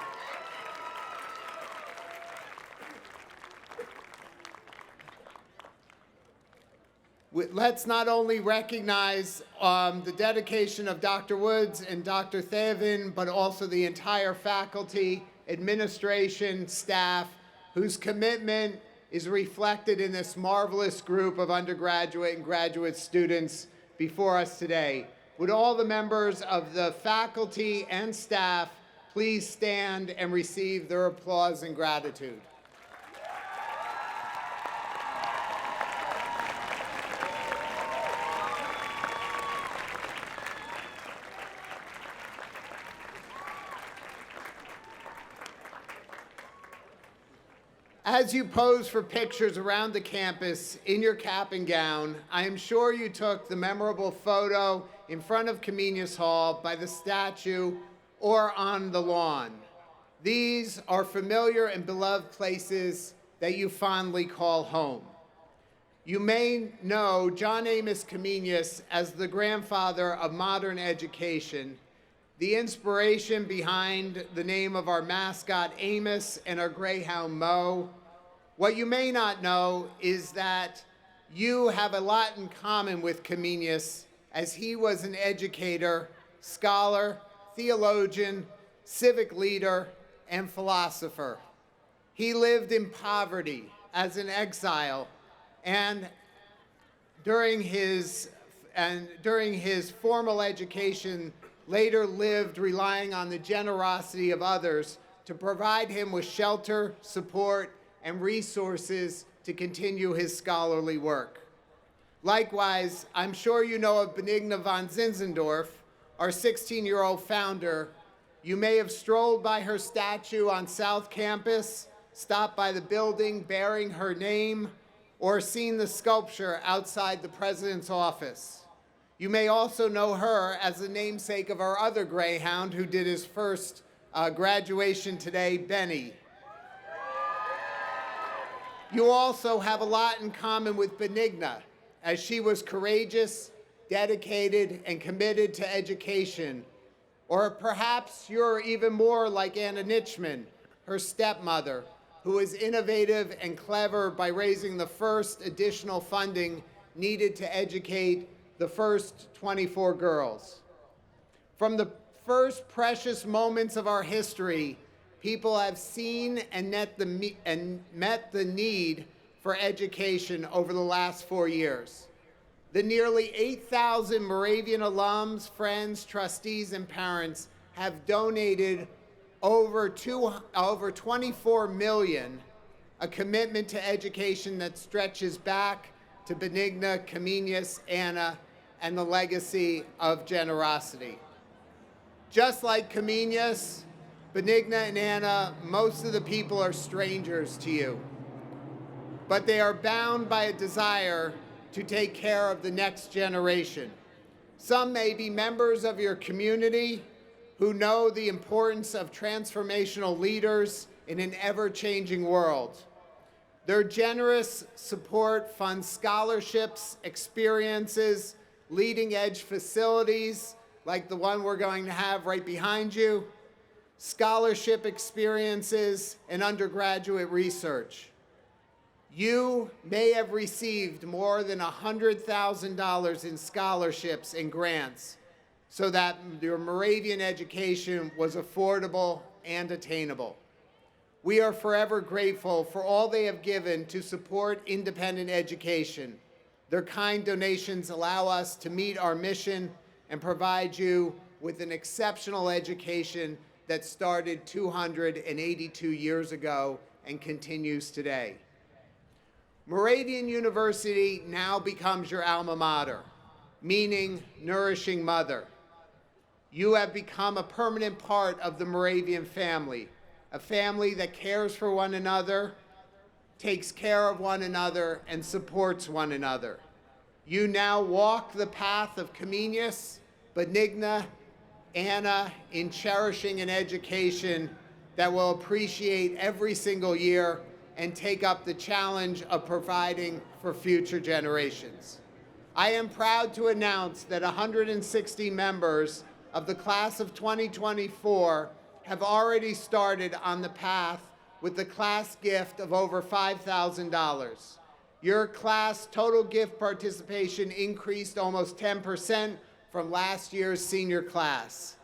Let's not only recognize the dedication of Dr. Woods and Dr. Thaven, but also the entire faculty, administration, staff, whose commitment is reflected in this marvelous group of undergraduate and graduate students before us today. Would all the members of the faculty and staff please stand and receive their applause and gratitude. As you pose for pictures around the campus in your cap and gown, I am sure you took the memorable photo in front of Comenius Hall by the statue or on the lawn. These are familiar and beloved places that you fondly call home. You may know John Amos Comenius as the grandfather of modern education, the inspiration behind the name of our mascot Amos and our greyhound Mo. What you may not know is that you have a lot in common with Comenius, as he was an educator, scholar, theologian, civic leader, and philosopher. He lived in poverty as an exile, and during his formal education, later lived relying on the generosity of others to provide him with shelter, support, and resources to continue his scholarly work. Likewise, I'm sure you know of Benigna von Zinzendorf, our 16-year-old founder. You may have strolled by her statue on South Campus, stopped by the building bearing her name, or seen the sculpture outside the president's office. You may also know her as the namesake of our other greyhound who did his first graduation today, Benny. You also have a lot in common with Benigna, as she was courageous, dedicated, and committed to education. Or perhaps you're even more like Anna Nitschmann, her stepmother, who was innovative and clever by raising the first additional funding needed to educate the first 24 girls. From the first precious moments of our history, people have seen and met the need for education over the last 4 years. The nearly 8,000 Moravian alums, friends, trustees, and parents have donated over 24 million, a commitment to education that stretches back to Benigna, Comenius, Anna, and the legacy of generosity. Just like Comenius, Benigna, and Anna, most of the people are strangers to you, but they are bound by a desire to take care of the next generation. Some may be members of your community who know the importance of transformational leaders in an ever-changing world. Their generous support funds scholarships, experiences, leading-edge facilities like the one we're going to have right behind you, scholarship experiences, and undergraduate research. You may have received more than $100,000 in scholarships and grants so that your Moravian education was affordable and attainable. We are forever grateful for all they have given to support independent education. Their kind donations allow us to meet our mission and provide you with an exceptional education that started 282 years ago and continues today. Moravian University now becomes your alma mater, meaning nourishing mother. You have become a permanent part of the Moravian family, a family that cares for one another, takes care of one another, and supports one another. You now walk the path of Comenius, Benigna, Anna in cherishing an education that will appreciate every single year and take up the challenge of providing for future generations. I am proud to announce that 160 members of the class of 2024 have already started on the path with the class gift of over $5,000. Your class total gift participation increased almost 10% from last year's senior class.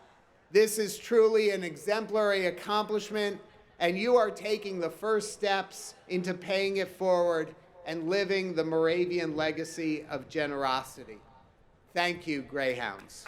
This is truly an exemplary accomplishment, and you are taking the first steps into paying it forward and living the Moravian legacy of generosity. Thank you, Greyhounds.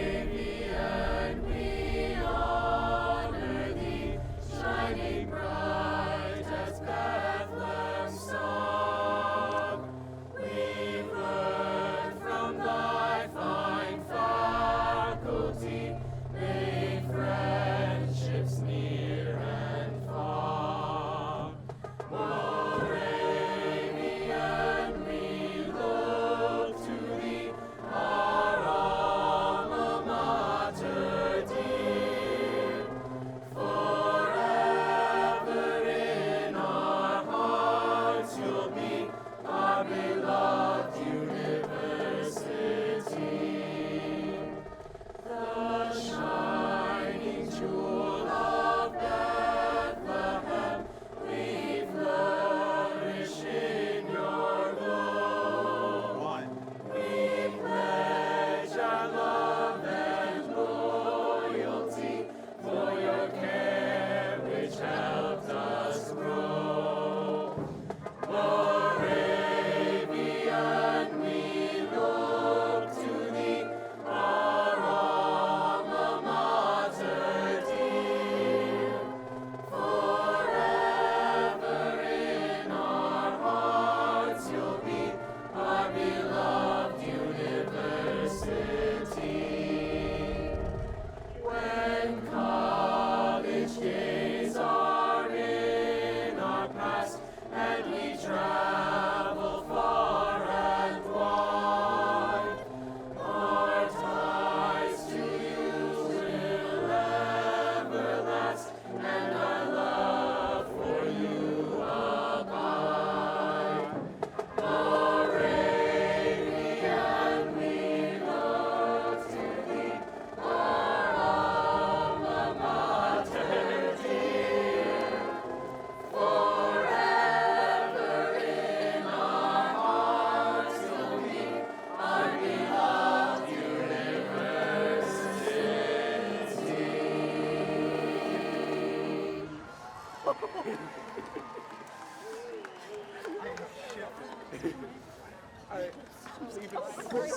Moravian, we honor thee, shining bright.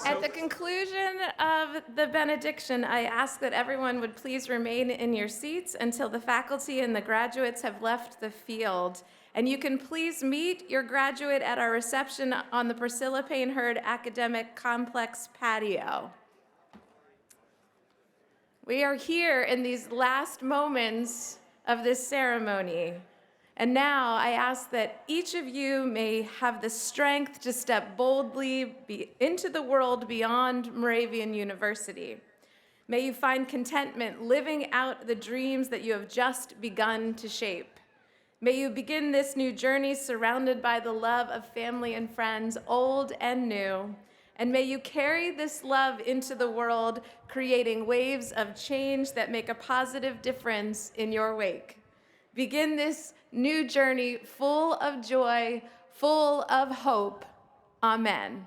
At the conclusion of the benediction, I ask that everyone would please remain in your seats until the faculty and the graduates have left the field. And you can please meet your graduate at our reception on the Priscilla Payne Hurd Academic Complex patio. We are here in these last moments of this ceremony. And now I ask that each of you may have the strength to step boldly into the world beyond Moravian University. May you find contentment living out the dreams that you have just begun to shape. May you begin this new journey surrounded by the love of family and friends, old and new. And may you carry this love into the world, creating waves of change that make a positive difference in your wake. Begin this new journey full of joy, full of hope. Amen.